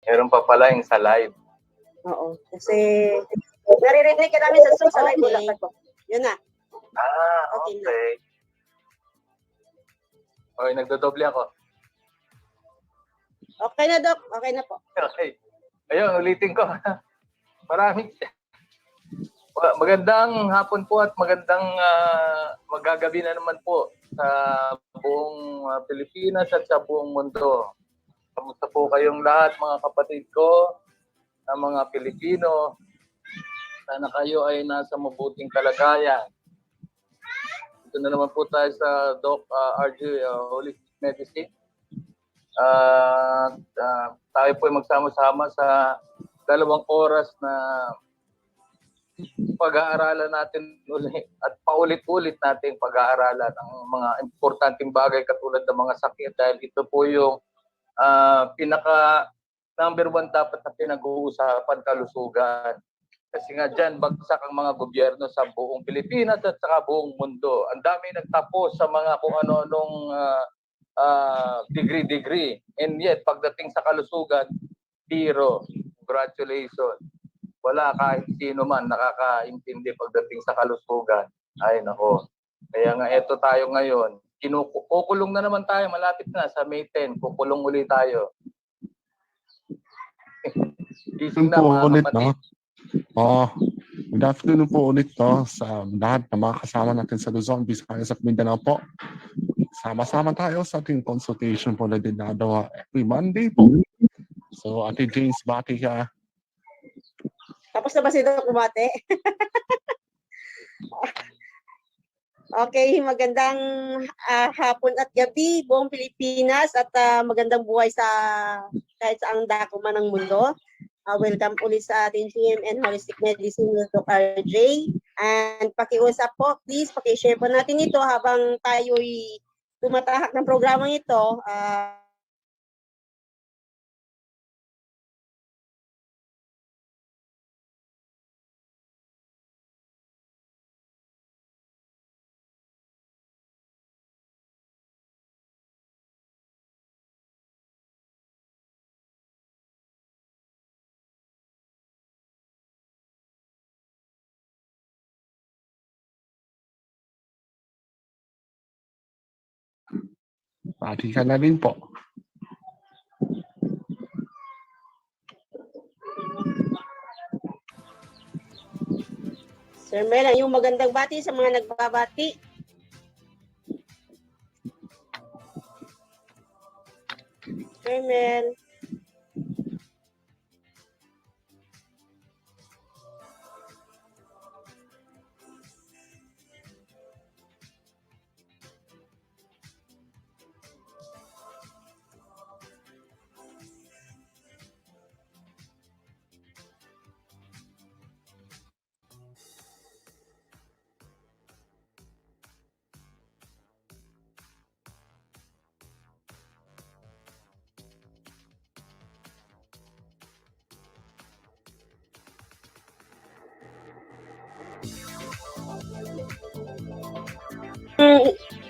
Meron pa pala yung sa live. Oo. Kasi naririnig ka namin sa Zoom sa live. Wala pa po. Yun na. Okay. Okay, nagdodoble ako. Okay na, Doc. Okay na po. Okay. Ayun, ulitin ko. Maraming magandang hapon po at magandang magagabi na naman po sa buong Pilipinas at sa buong mundo. Kamusta po kayong lahat, mga kapatid ko, na mga Pilipino? Sana kayo ay nasa mabuting kalagayan. Ito na naman po tayo sa Doc RJ Holistic Medicine. Tayo po ay magsama-sama sa 2 oras na pag-aaralan natin ulit at paulit-ulit natin pag-aaralan ang mga importanteng bagay katulad ng mga sakit, dahil ito po yung pinaka number 1 dapat na pinag-uusapan, kalusugan. Kasi nga dyan, bagsak ang mga gobyerno sa buong Pilipinas at saka buong mundo. Ang dami nagtapos sa mga kung ano-anong degree. And yet, pagdating sa kalusugan, zero. Congratulations. Wala kahit sino man nakakaintindi pagdating sa kalusugan. Ay, nako. Kaya nga, eto tayo ngayon. Kukulong na naman tayo. Malapit na sa May 10. Kukulong uli tayo. Gising na, mga kapatid. Good afternoon po ulit sa lahat ng mga kasama natin sa Luzon, Visayas at Mindanao po. Sama-sama tayo sa ating consultation po na dinadawa every Monday po. So, Ate James, bati ka. Tapos na ba si Doc kumate? Okay, magandang hapon at gabi buong Pilipinas at magandang buhay sa kahit saang dako man ng mundo. Welcome ulit sa ating GMN Holistic Medicine with Dr. RJ. And pakiusap po, please, pakishare po natin ito habang tayo'y tumatahak ng programang ito. Bati ka na rin po. Sir Mel, yung magandang bati sa mga nagbabati. Sir Mel.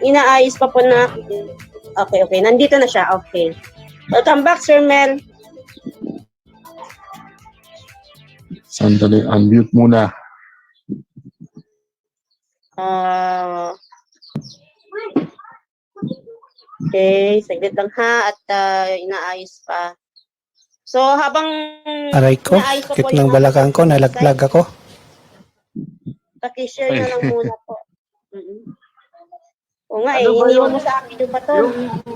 Inaayos pa po na. Okay. Nandito na siya. Okay. Welcome back, Sir Mel. Sandali, unmute muna. Okay, saglit lang ha at inaayos pa. So habang aray ko, sakit ng balakang ko, nalaglag ako. Paki-share na lang muna po. O nga iniwan mo sa akin yung baton.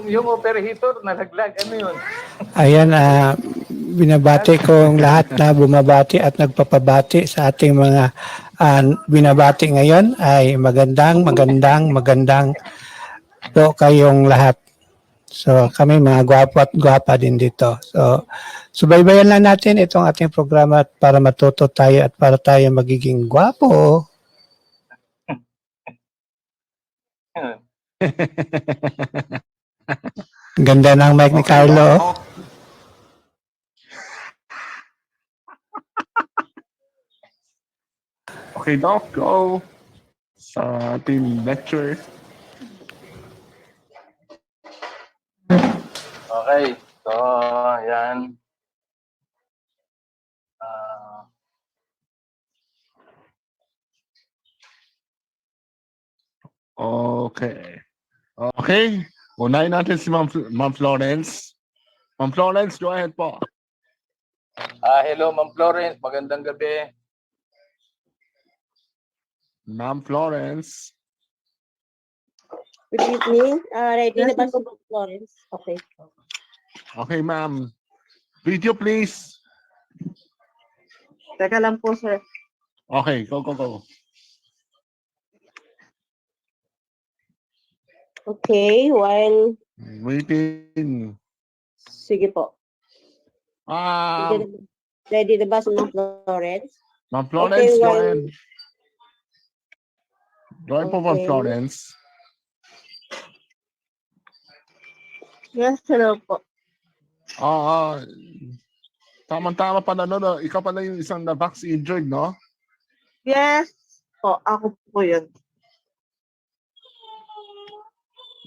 Yung operator, nalaglag. Ano yun? Ayan, binabati kong lahat na bumabati at nagpapabati sa ating mga binabati ngayon ay magandang po kayong lahat. So kami mga gwapo at gwapa din dito. So subaybayan lang natin itong ating programa para matuto tayo at para tayo magiging gwapo. Ganda ng mic ni Carlo. Okay, Doc, go sa ating lecture. Okay, so yan. Okay. Okay. Unahin natin si Ma'am Florence. Ma'am Florence, go ahead po. Hello, Ma'am Florence. Magandang gabi. Ma'am Florence. Good evening. Ready Yes, na ba si Florence? Okay. Okay, ma'am. Video, please. Teka lang po, sir. Okay, go, go, go. Okay, while Waiting. sige po. Ready na ba si Ma'am Florence? Ma'am Florence, Okay, go well- ahead. Go ahead po, Ma'am Okay. Florence. Yes, hello po. Tama-tama pala, no? Ikaw pala yung isang na-vaccine injured, no? Yes po, ako po yun.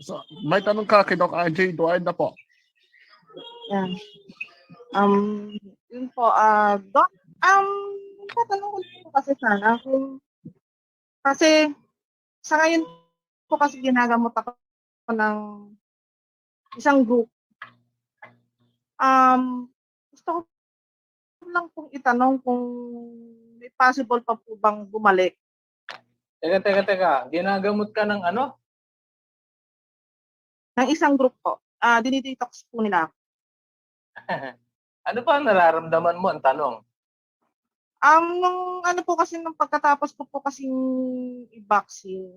So, may tanong ka kay Doc RJ, go ahead na po. Yan. Yun po, Doc, tatanong ko lang po kasi sana kasi sa ngayon po kasi ginagamot ako ng isang group. Gusto ko lang pong itanong kung may possible pa po bang bumalik. Teka. Ginagamot ka ng ano? Ng isang group po. Dinidetox po nila ako. Ano pa ang nararamdaman mo? Ang tanong. Nung ano po kasi nung pagkatapos ko po kasing i-vaccine,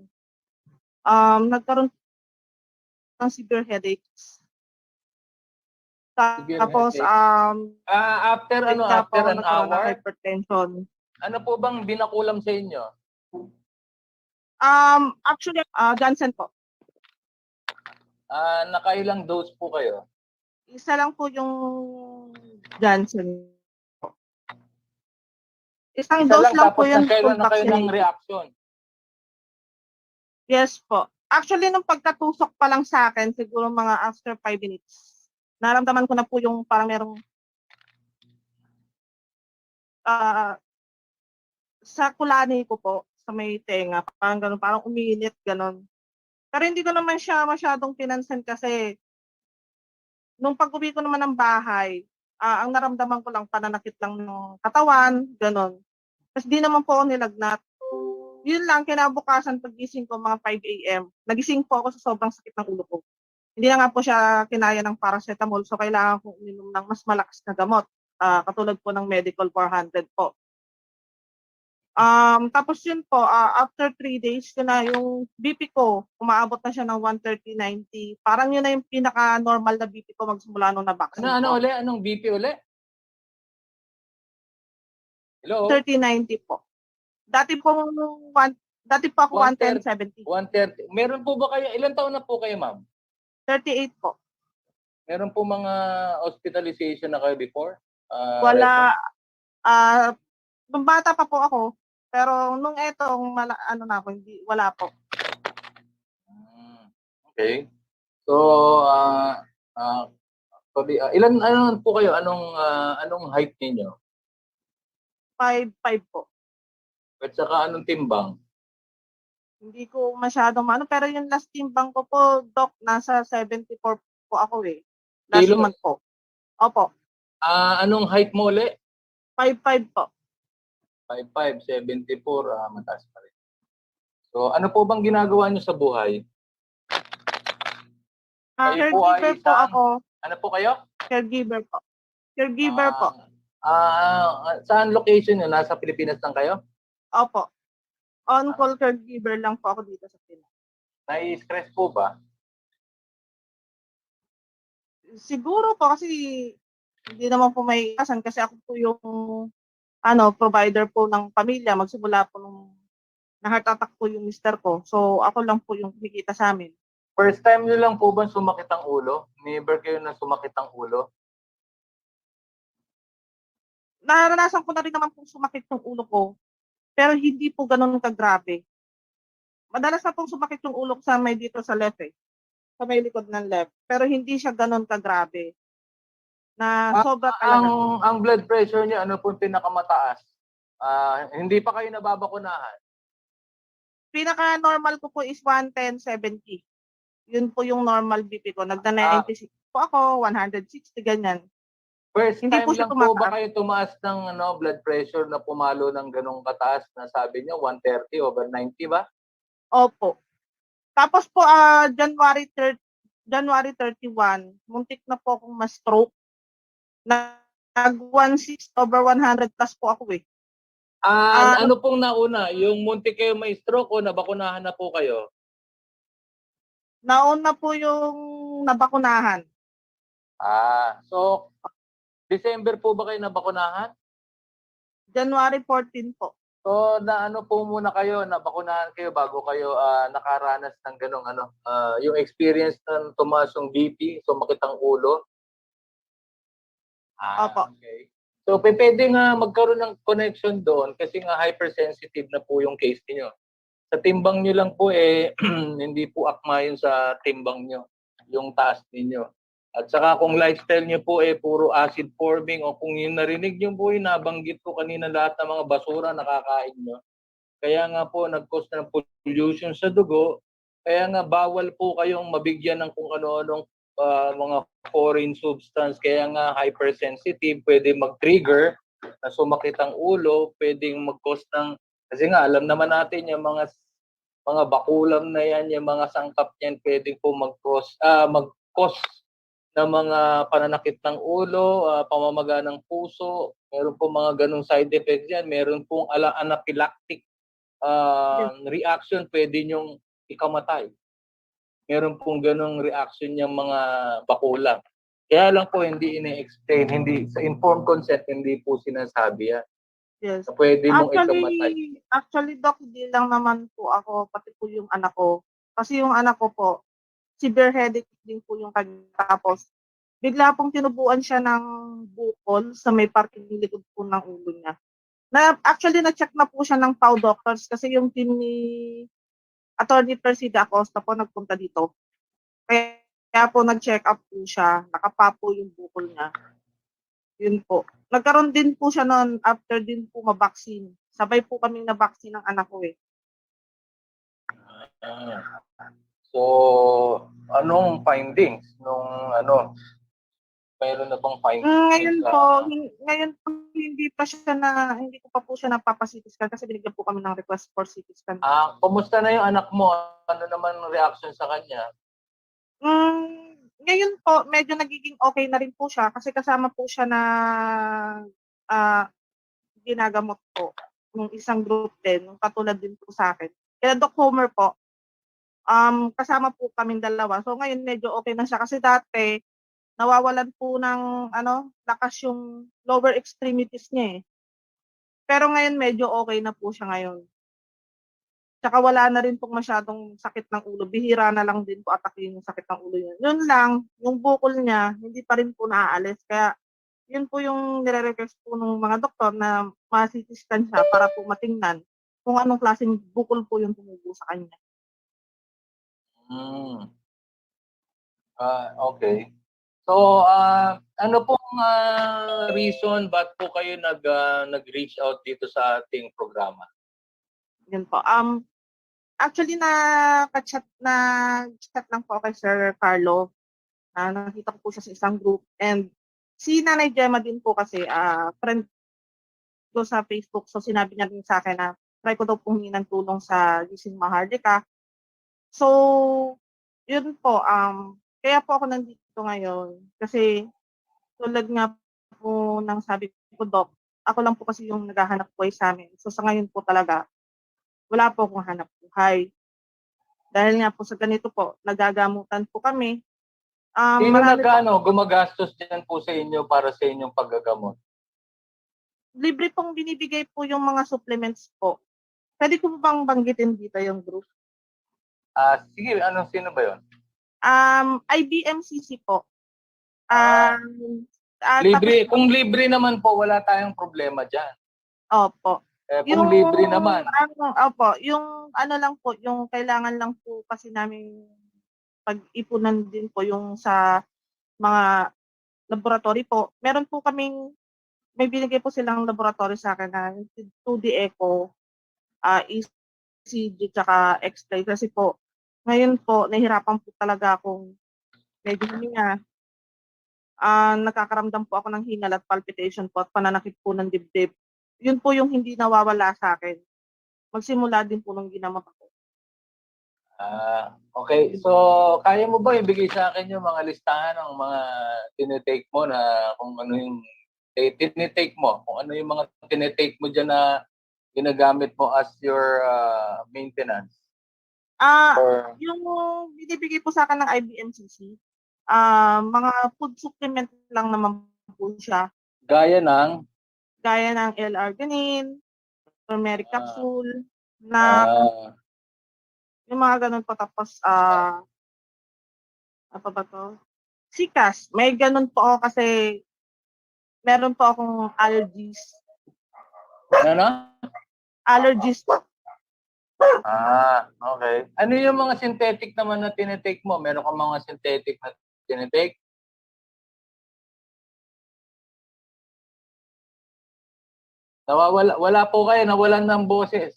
nagkaroon ng severe headaches. Severe Tapos, headache? After ano? bigla po After ako an nagkaroon ng hour? hypertension. Ano po bang binakulam sa inyo? Actually, Johnson po. Nakailang dose po kayo? Isa lang po yung Johnson. Isang Isa dose lang, lang po tapos yun, nagkailan full na kayo ng vaccination. reaction? Yes po. Actually, nung pagkatusok pa lang sa akin, siguro mga after 5 minutes, naramdaman ko na po yung parang merong sa kulani ko po, sa may tenga, parang ganun, parang umiinit, ganun. Pero hindi ko naman siya masyadong pinansin kasi nung pag-uwi ko naman ng bahay, ang naramdaman ko lang pananakit lang ng katawan, ganun. Tapos di naman po ako nilagnat. Yun lang, kinabukasan paggising ko mga 5 a.m., nagising po ako sa sobrang sakit ng ulo ko. Hindi na nga po siya kinaya ng paracetamol, so kailangan kong uminom ng mas malakas na gamot, katulad po ng Medical 400 po. Tapos yun po, after 3 days ko na yung BP ko, umaabot na siya ng 130/90. Parang yun na yung pinaka-normal na BP ko magsimula nung na-vaccine Ano po. uli? Anong BP uli? Hello? 130/90 po. Dati po ako 110/70. 130. Meron po ba kayo? Ilang taon na po kayo, ma'am? 38 po. Meron po mga hospitalization na kayo before? Wala, nung bata pa po ako, pero nung etong ano na ako, wala po. Okay. So, ilan ano po kayo? Anong height niyo? 5'5" po. At saka anong timbang? Hindi ko masyadong pero yung last timbang ko po, Doc, nasa 74 po ako eh. Last Kilo? month po. Opo, Anong height mo uli? 5'5" po. 5'5", 74, mataas pa rin. So, ano po bang ginagawa niyo sa buhay? Kayo po ay Caregiver po isang- ako. Ano po kayo? Caregiver po. Caregiver po. Saan location niyo? Nasa Pilipinas lang kayo? Opo. On-call caregiver lang po ako dito sa Pinas. Nai-stress po ba? Siguro po kasi hindi naman po may kasan kasi ako po yung provider po ng pamilya. Magsimula po nung na-heart attack po yung mister ko. So ako lang po yung kumikita sa amin. First time niyo lang po ba sumakit ang ulo? Never kayo na sumakit ang ulo? Naranasan ko na rin naman pong sumakit yung ulo ko, pero hindi po ganun kagrabe. Madalas na pong sumakit yung ulo ko sa may dito sa left sa may likod ng left, pero hindi siya ganun kagrabe. Na sobra talaga. Ang blood pressure niyo, ano po yung pinakamataas? Hindi pa kayo nababakunahan? Pinaka-normal ko po is 110/70. Yun po yung normal BP ko. Nagda-96 po ako, 160, ganyan. First Hindi time po siya lang po ba tumataas. kayo tumaas ng blood pressure na pumalo ng ganong kataas na sabi niyo 130/90 ba? Opo. Tapos po, January 31, muntik na po akong ma-stroke. Nag 160/100 plus po ako eh. Ano pong nauna? Yung muntik kayo may stroke o nabakunahan na po kayo? Nauna po yung nabakunahan. So December po ba kayo nabakunahan? January 14 po. So na ano po muna kayo, nabakunahan kayo bago kayo nakaranas ng ganong yung experience ng tumaas yung BP, sumakit ang ulo? Opo. Okay. So pwede nga magkaroon ng connection doon kasi nga hypersensitive na po yung case niyo. Sa timbang niyo lang po hindi po akma yun sa timbang niyo, yung taas ninyo. At saka kung lifestyle niyo po puro acid forming o kung yung narinig niyo po yung nabanggit ko kanina lahat ng mga basura nakakain niyo. Kaya nga po nag-cause ng pollution sa dugo. Kaya nga bawal po kayong mabigyan ng kung ano-anong mga foreign substance. Kaya nga hypersensitive, pwede mag-trigger na sumakit ang ulo, pwedeng mag-cause ng, kasi nga alam naman natin yung mga bakulam na yan, yung mga sangkap niyan, pwedeng po mag-cause ng mga pananakit ng ulo, pamamaga ng puso, meron po mga ganong side effects yan, meron pong anaphylactic reaction, pwede nyong ikamatay. Meron pong ganong reaction yung mga bakulang. Kaya lang po hindi ine-explain, hindi sa informed consent hindi po sinasabi yan. Yes. So, pwede mong ikamatay. Actually, Doc, hindi lang naman po ako, pati po yung anak ko. Kasi yung anak ko po, severe headache din po yung kanya. Tapos, bigla pong tinubuan siya ng bukol sa may parting likod po ng ulo niya. Actually, na-check na po siya ng PAW doctors kasi yung team ni Attorney Persida Acosta po nagpunta dito. Kaya po nag-check up po siya, nakapapo yung bukol niya. Yun po. Nagkaroon din po siya noon after din po ma-vaccine. Sabay po kaming na-vaccine ng anak ko eh. So, anong findings nung mayroon na bang findings? Ngayon po hindi ko pa po siya napapa-CT scan kasi binigyan po kami ng request for CT scan. Kumusta na yung anak mo? Ano naman reaction sa kanya? Ngayon po, medyo nagiging okay na rin po siya kasi kasama po siya na ginagamot po ng isang group din, katulad din po sa akin. Kaya Doc Homer po, kasama po kaming dalawa. So ngayon medyo okay na siya kasi dati nawawalan po ng lakas yung lower extremities niya eh. Pero ngayon medyo okay na po siya ngayon. Tsaka wala na rin pong masyadong sakit ng ulo. Bihira na lang din po atake yung sakit ng ulo niya. Yun lang, yung bukol niya, hindi pa rin po naaalis. Kaya yun po yung nire-request po ng mga doktor na ma-CT scan siya para po matingnan kung anong klaseng bukol po yung tumubo sa kanya. Okay. So, ano pong reason ba't po kayo nag-reach out dito sa ating programa? Yun po. Actually, chat lang po kay Sir Carlo. Nakita ko po siya sa isang group. And si Nanay Gemma din po kasi, friend ko sa Facebook. So, sinabi niya din sa akin na try ko daw pong humingi ng tulong sa Gising Maharlika. So, yun po. Kaya po ako nandito ngayon. Kasi, tulad nga po ng sabi ko, Doc, ako lang po kasi yung naghahanap buhay sa amin. So, sa ngayon po talaga, wala po akong hanap buhay. Dahil nga po sa ganito po, nagagamutan po kami. Sino gumagastos dyan po sa inyo para sa inyong paggagamot? Libre pong binibigay po yung mga supplements po. Pwede ko bang banggitin dito yung group? Sige, sino ba yun? IBMCC po. Libre. Kung libre naman po, wala tayong problema dyan. Opo. Kung libre naman. Opo, yung lang po, yung kailangan lang po kasi namin pag-ipunan din po yung sa mga laboratory po. Meron po kaming, may binigay po silang laboratory sa akin na 2D Echo, ECG tsaka X-ray kasi po ngayon po nahihirapan po talaga akong medyo huminga. Nakakaramdam po ako ng hingal at palpitation po at pananakit po ng dibdib. Yun po yung hindi nawawala sa akin. Magsimula din po nung ginamot ako. Okay. So, kaya mo ba ibigay sa akin yung mga listahan ng mga tinitake mo na kung ano yung tinitake mo? Kung ano yung mga tinitake mo dyan na ginagamit mo as your maintenance? Or, Yung binibigay po sa akin ng IBMCC, mga food supplement lang naman po siya. gaya ng Gaya ng L-arginine, turmeric capsule, na yung mga ganun po. Tapos, ano ba to? Sikas. May ganun po ako kasi meron po akong allergies. ano? Allergies po. Okay. Ano yung mga synthetic naman na tinitake mo? Meron kang mga synthetic na tinitake? Wala po kayo, nawalan ng boses.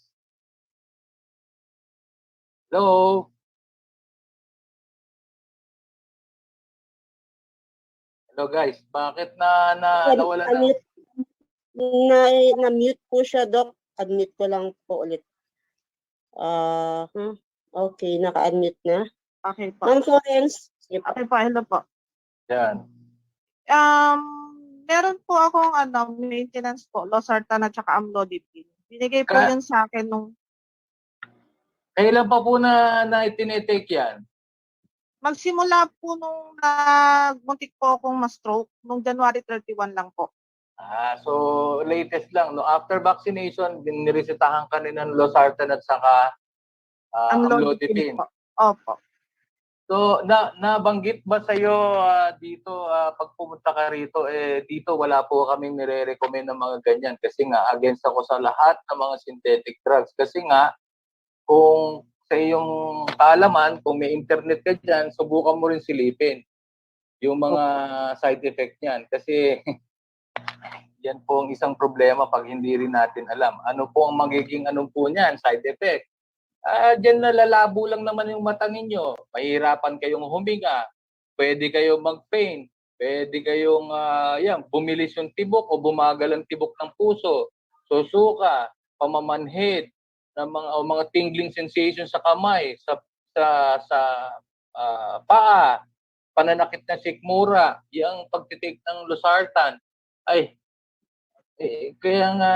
Hello? Hello guys, bakit nawalan ng... Na-mute po siya, Doc. Unmute ko lang po ulit. Okay, naka-unmute na. Okay po. Ma'am Florence. Sige po. Okay po, hello po. Yan. Meron po akong maintenance po, losartan at saka amlodipine. Binigay po yun sa akin nung Kailan pa po na itinitake yan? magsimula po nung muntik po akong ma-stroke nung January 31 lang po. So latest lang, no? After vaccination, niresetahan ka ng losartan at saka amlodipine. po. Opo. So nabanggit ba sa iyo dito pag pumunta ka rito dito wala po kaming nire-recommend ng mga ganyan kasi nga against ako sa lahat ng mga synthetic drugs kasi nga kung sa iyong kaalaman kung may internet ka diyan subukan mo rin silipin yung mga side effect niyan kasi yan po ang isang problema pag hindi rin natin alam ano po ang magiging po niyan side effect. Diyan na lalabo lang naman yung mata ninyo. Mahirapan kayong huminga. Pwede kayong mag-pain. Pwede kayong bumilis yung tibok o bumagal ang tibok ng puso. Susuka, pamamanhid, mga tingling sensation sa kamay, sa paa, pananakit na sikmura, yung pagtitake ng losartan. Kaya nga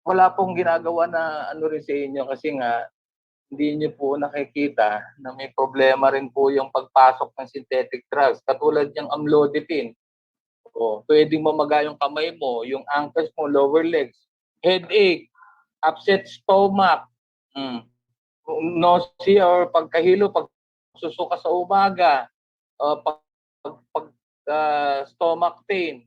wala pong ginagawa na rin sa inyo kasi nga hindi niyo po nakikita na may problema rin po yung pagpasok ng synthetic drugs. Katulad yung amlodipine. Pwedeng mamaga yung kamay mo, yung ankles mo, lower legs, headache, upset stomach, nausea or pagkahilo, pag susuka sa umaga, stomach pain,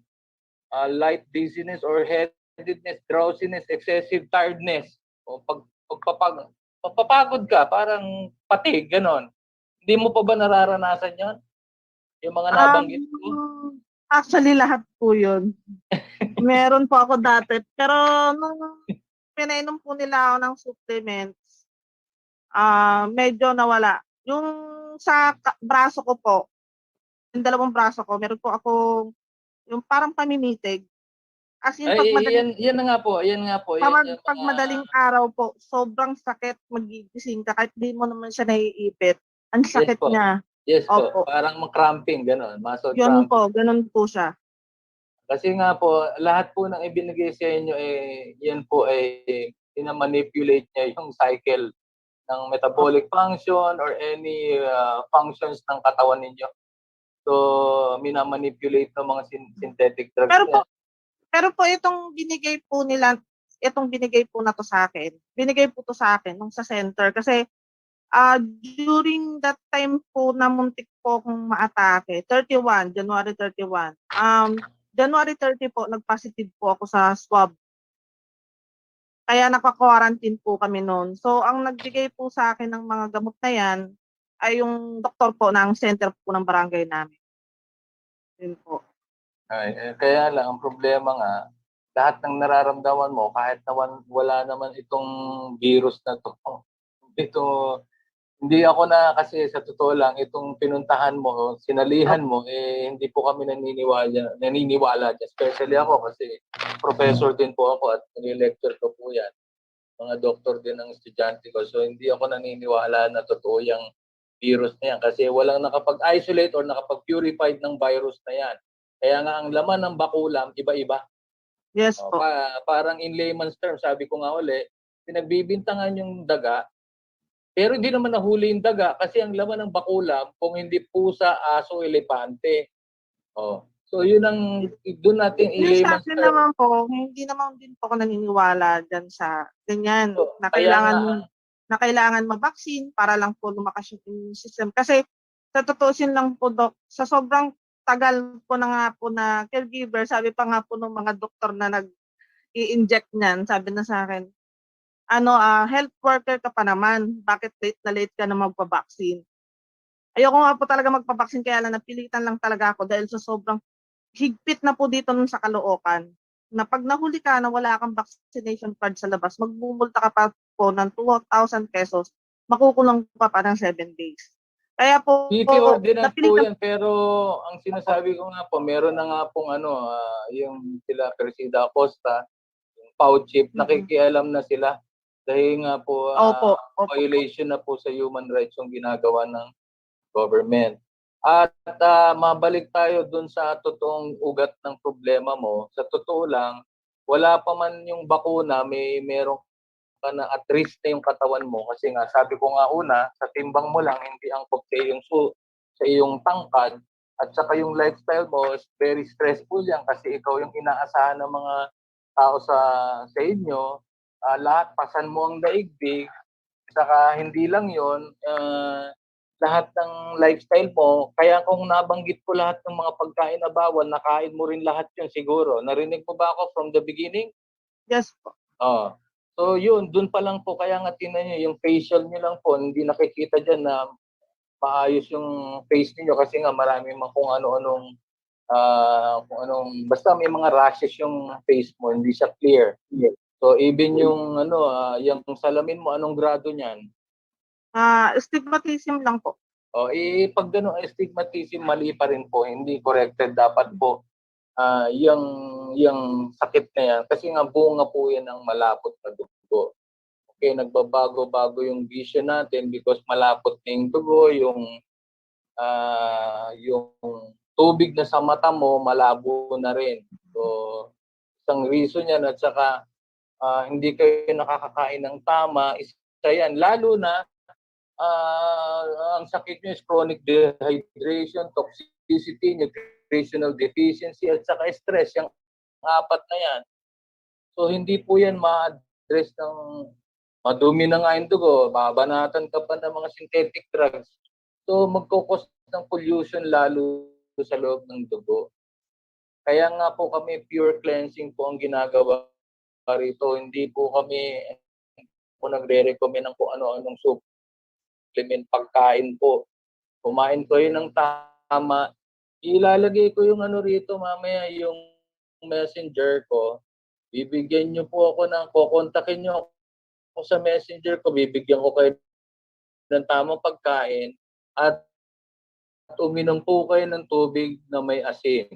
light dizziness or headedness, drowsiness, excessive tiredness, o papagod ka, parang patig, ganon. Hindi mo pa ba nararanasan yon? Yung mga nabanggit ko? Actually, lahat po yun. Meron po ako dati. Pero nung pinainom po nila ako ng supplements, medyo nawala. Yung sa braso ko po, yung dalawang braso ko, meron po ako yung parang pamimitig. As in, yan na nga po. Pag madaling araw po, sobrang sakit, magigising ka kahit di mo naman siya naiipit. Ang sakit niya. Yes Opo. po, parang cramping, gano'n. Muscle Yun cramping. po, ganun po siya. Kasi nga po, lahat po ng ibinigay sa inyo, yan po ay ina-manipulate niya yung cycle ng metabolic function or any functions ng katawan ninyo. So, minamanipulate ng mga synthetic drugs. Pero po itong binigay po nila, itong binigay po na to sa akin, binigay po to sa akin nung sa center kasi during that time po na muntik po akong maatake, January 31. January 30 po, nag-positive po ako sa swab. Kaya naka-quarantine po kami noon. So, ang nagbigay po sa akin ng mga gamot na yan ay yung doktor po ng center po ng barangay namin. Yun po. Kaya lang, ang problema nga, lahat ng nararamdaman mo, kahit naman wala naman itong virus na to, ito, hindi ako na kasi sa totoo lang, itong pinuntahan mo, sinalihan mo, hindi po kami naniniwala. Especially ako kasi professor din po ako at nag-lecture ko po yan. Mga doktor din ng estudyante ko. So hindi ako naniniwala na totoo yung virus na yan kasi walang nakapag-isolate or nakapag-purified ng virus na yan. Kaya nga ang laman ng bakulam, iba-iba. Yes O, po. parang in layman's terms, sabi ko nga uli, pinagbibintangan yung daga, pero hindi naman nahuli yung daga kasi ang laman ng bakulam, kung hindi pusa, aso, elepante. Oh. So yun ang doon natin in Yung sa layman's akin terms. naman po, hindi naman din po ako naniniwala dyan sa ganyan, So, na kaya nga, kailangan mabaksin para lang po lumakas yung immune system. Kasi sa tutusin lang po, Dok, sa sobrang tagal po na nga po na caregiver, sabi pa nga po ng mga doktor na nag-i-inject niyan, sabi na sa akin, health worker ka pa naman, bakit late ka na magpa-vaccine? Ayoko nga po talaga magpa-vaccine, kaya lang napilitan lang talaga ako dahil sa sobrang higpit na po dito nun sa Caloocan, na pag nahuli ka na wala kang vaccination card sa labas, magmumulta ka pa po ng 2,000 pesos, makukulong ka pa ng 7 days. Kaya po, city ordinance po napilitan. yan, pero ang sinasabi ko nga po, meron na nga pong yung sila Presida Acosta, yung POW chief, nakikialam na sila. Dahil nga po, Opo, opo. violation na po sa human rights yung ginagawa ng government. At mabalik tayo dun sa totoong ugat ng problema mo. Sa totoo lang, wala pa man yung bakuna, meron ka na at risk na yung katawan mo. Kasi nga, sabi ko nga una, sa timbang mo lang, hindi angkop sa iyong tangkad. At saka yung lifestyle mo is very stressful yan kasi ikaw yung inaasahan ng mga tao sa inyo. Lahat, pasan mo ang daigdig. Saka hindi lang yon, lahat ng lifestyle mo. Kaya kung nabanggit ko lahat ng mga pagkain na bawal, nakain mo rin lahat yun siguro. Narinig mo ba ako from the beginning? Yes po. Oo. So yun, dun pa lang po, kaya nga tingnan nyo, yung facial nyo lang po, hindi nakikita dyan na maayos yung face niyo kasi nga marami mga kung anong, basta may mga rashes yung face mo, hindi siya clear. So even yung yung salamin mo, anong grado niyan? Stigmatism lang po. O, pag gano'ng astigmatism, mali pa rin po, hindi corrected. Dapat po, yung sakit na yan, kasi nga bunga po yan ng malapot na dugo. Okay, nagbabago-bago yung vision natin because malapot na yung dugo, yung tubig na sa mata mo, malabo na rin. So, isang reason yan at saka hindi kayo nakakakain ng tama, isa yan. Lalo na ang sakit nyo is chronic dehydration, toxicity, nutritional deficiency, at saka stress. Yung apat na yan. So, hindi po yan ma-address ng madumi na nga yung dugo, mabanatan ka pa ng mga synthetic drugs. So, magkukos ng pollution lalo sa loob ng dugo. Kaya nga po kami, pure cleansing po ang ginagawa rito. Hindi po kami nagre-recommend ng kung ano-anong supplement pagkain po. Kumain ko yun ng tama. Ilalagay ko yung rito mamaya, yung messenger ko. Bibigyan nyo po ako kukontakin nyo ako sa messenger ko. Bibigyan ko kayo ng tamang pagkain at uminom po kayo ng tubig na may asin.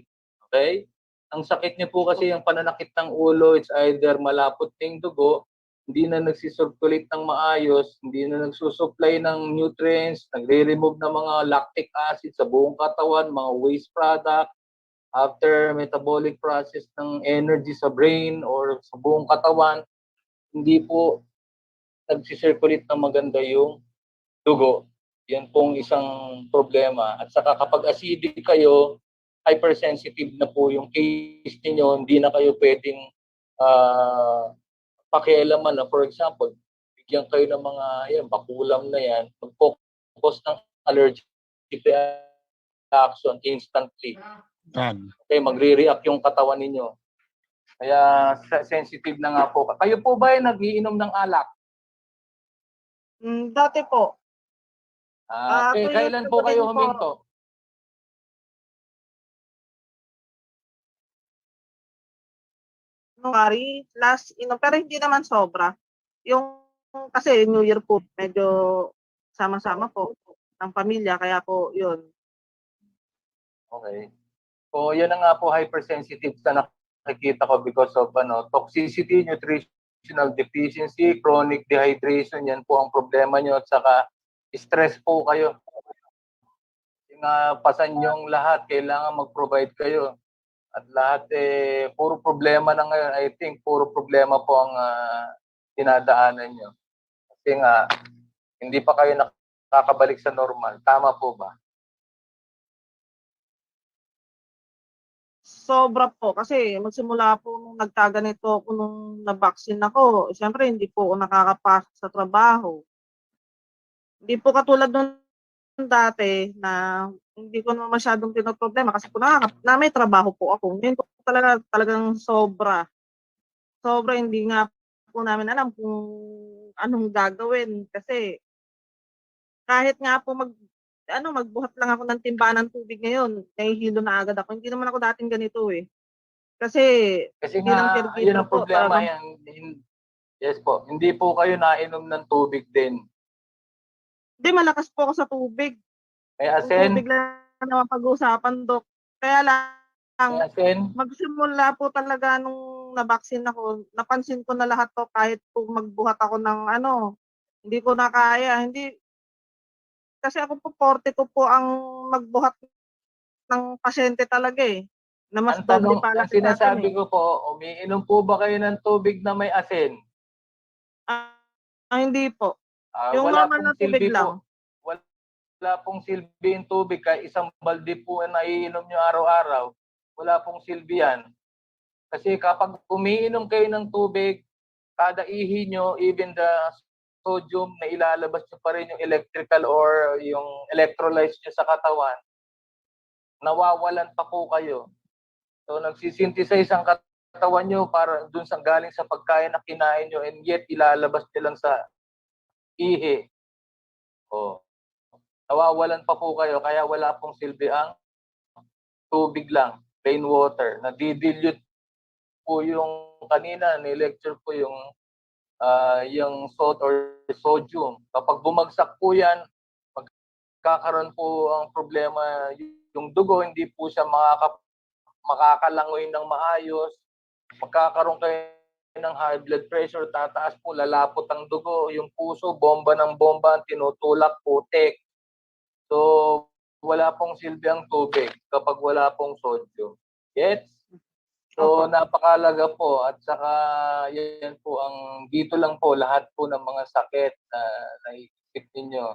Okay? Ang sakit niyo po kasi yung pananakit ng ulo, it's either malapot ng dugo, hindi na nagsisirculate ng maayos, hindi na nagsusupply ng nutrients, nagre-remove ng mga lactic acid sa buong katawan, mga waste product, after metabolic process ng energy sa brain or sa buong katawan, hindi po nagsisirculate ng maganda yung dugo. Yan pong isang problema. At saka kapag acidic kayo, hypersensitive na po yung case niyo, hindi na kayo pwedeng pakialaman na, for example, bigyan kayo ng mga bakulam na yan, mag-focus ng allergic reaction instantly. Okay, magre-react yung katawan ninyo. Kaya sensitive na nga po. Kayo po ba ay nag-iinom ng alak? Dati po. Okay, 2 years kailan ago po kayo din po. huminto? January, last pero hindi naman sobra. Yung kasi New Year po, medyo sama-sama po ng pamilya, kaya po yun. Okay. So, yan na nga po hypersensitive sa nakikita ko because of toxicity, nutritional deficiency, chronic dehydration, yan po ang problema nyo at saka stress po kayo. Pasan yung lahat, kailangan mag-provide kayo. At lahat puro problema na ngayon. I think puro problema po ang dinadaanan nyo. Kasi nga, hindi pa kayo nakakabalik sa normal. Tama po ba? Sobra po kasi magsimula po nung nagkaganito ako nung na-vaccine ako, siyempre hindi po ako nakakapasok sa trabaho. Hindi po katulad nung dati na hindi ko naman masyadong pinoproblema kasi po na may trabaho po ako. Ngayon po talagang sobra. Sobra hindi nga po namin alam kung anong gagawin kasi kahit nga po magbuhat lang ako ng timba ng tubig ngayon, nahihilo na agad ako. Hindi naman ako dating ganito eh. Kasi bilang nga, caregiver yun ang po, problema yan. Yes po, hindi po kayo nainom ng tubig din. Hindi, malakas po ako sa tubig. May Yung asin? tubig lang naman pag-uusapan, Dok. Kaya May lang, asin? magsimula po talaga nung na-vaccine ako, napansin ko na lahat to kahit po magbuhat ako ng hindi ko na kaya. Hindi, kasi ako po, forte ko po ang magbuhat ng pasyente talaga eh. Na mas Ang doble tanong, pa ang laki sa akin sinasabi eh. ko po, umiinom po ba kayo ng tubig na may asin? Hindi po. Yung Wala normal pong na tubig silbi lang. po. Wala pong silbi yung tubig. Kahit isang balde po na naiinom nyo araw-araw, wala pong silbi yan. Kasi kapag umiinom kayo ng tubig, kada ihi nyo, even the sodium na ilalabas nyo pa rin yung electrical or yung electrolytes nyo sa katawan, nawawalan pa po kayo. So nagsisynthesize ang katawan nyo para dun sa galing sa pagkain na kinain nyo and yet ilalabas nyo lang sa ihi. Oh. Nawawalan pa po kayo kaya wala pong silbi ang tubig lang, plain water. Nadidilute po yung kanina ni-lecture po yung salt or sodium. Kapag bumagsak po yan, magkakaroon po ang problema yung dugo, hindi po siya makakalangoy ng maayos. Magkakaroon kayo ng high blood pressure, tataas po, lalapot ang dugo, yung puso, bomba ng bomba, tinutulak, putik. So, wala pong silbi ang tubig kapag wala pong sodium. Yes? So, napakalaga po at saka yan po dito lang po lahat po ng mga sakit na naiisip ninyo.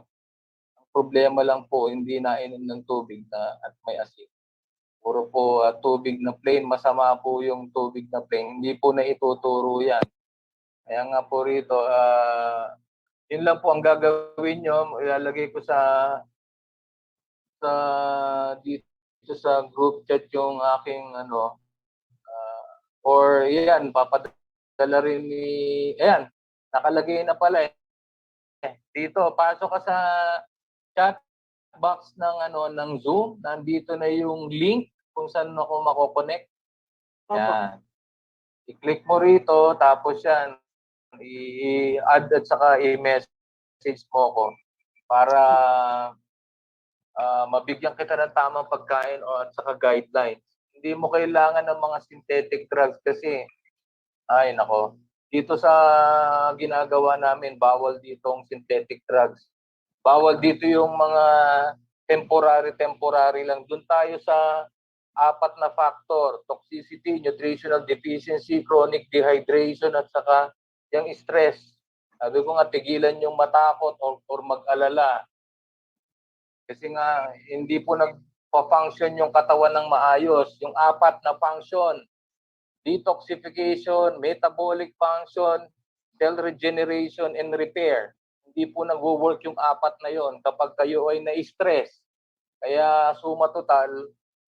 Ang problema lang po, hindi nainom ng tubig at may asin. Puro po tubig na plain, masama po yung tubig na plain. Hindi po na ituturo yan. Kaya nga po rito, yun lang po ang gagawin nyo. Ilalagay ko dito sa group chat yung aking or yan, papadala rin ayan, nakalagay na pala eh. Dito, pasok ka sa chat box ng Zoom, nandito na yung link kung saan ako mako-connect. Yan. I-click mo rito, tapos yan, i-add at saka i-message mo ko para mabigyan kita ng tamang pagkain at saka guidelines. Hindi mo kailangan ng mga synthetic drugs kasi, ay nako, dito sa ginagawa namin, bawal ditong synthetic drugs. Bawal dito yung mga temporary lang. Doon tayo sa 4 na factor: toxicity, nutritional deficiency, chronic dehydration, at saka yung stress. Sabi ko nga, tigilan yung matakot or mag-alala. Kasi nga, hindi po nagpa-function yung katawan ng maayos. Yung 4 na function: detoxification, metabolic function, cell regeneration, and repair. Hindi po nag-work yung 4 na yon kapag kayo ay na-stress. Kaya suma total,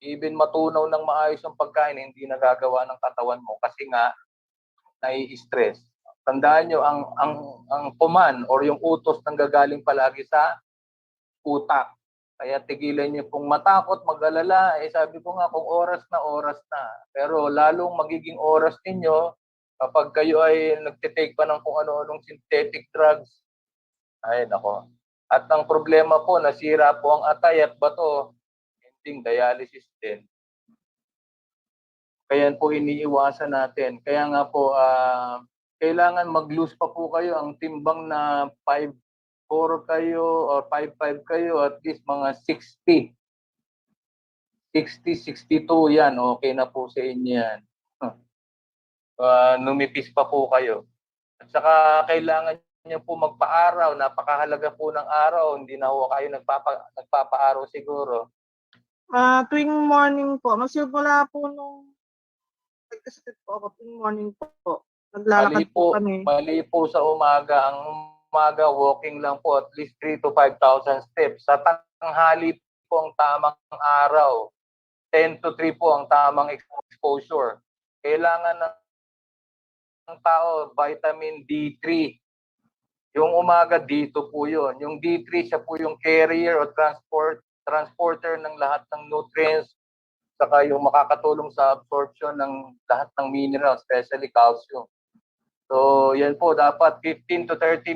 even matunaw ng maayos ang pagkain, hindi nagagawa ng katawan mo kasi nga nai-stress. Tandaan nyo, ang command or yung utos nang gagaling palagi sa utak. Kaya tigilan niyo pong matakot, mag-alala. Sabi ko nga, kung oras na, oras na. Pero lalong magiging oras ninyo Kapag kayo ay nagtitake pa ng kung ano-anong synthetic drugs, ay nako. At ang problema po, nasira po ang atay at bato, ending dialysis din. Kaya po iniiwasan natin. Kaya nga po, kailangan mag-lose pa po kayo. Ang timbang na 5'4 kayo or 5'5 kayo, at least mga 60. 62 yan, okay na po sa inyo yan. Numipis pa po kayo. At saka kailangan niyo po magpa-araw. Napakahalaga po ng araw. Hindi na ho kayo nagpapa-araw siguro. Tuwing morning po, magsimula po nung nagkasakit po ako, tuwing morning po. Naglalakad po kami. Mali po sa umaga. Ang umaga, walking lang po at least 3 to 5,000 steps. Sa tanghali po ang tamang araw. 10 to 3 po ang tamang exposure. Kailangan ng tao vitamin D3. Yung umaga dito po yun. Yung D3 siya po yung carrier o transporter ng lahat ng nutrients, saka yung makakatulong sa absorption ng lahat ng minerals, especially calcium. So, yan po dapat 15 to 30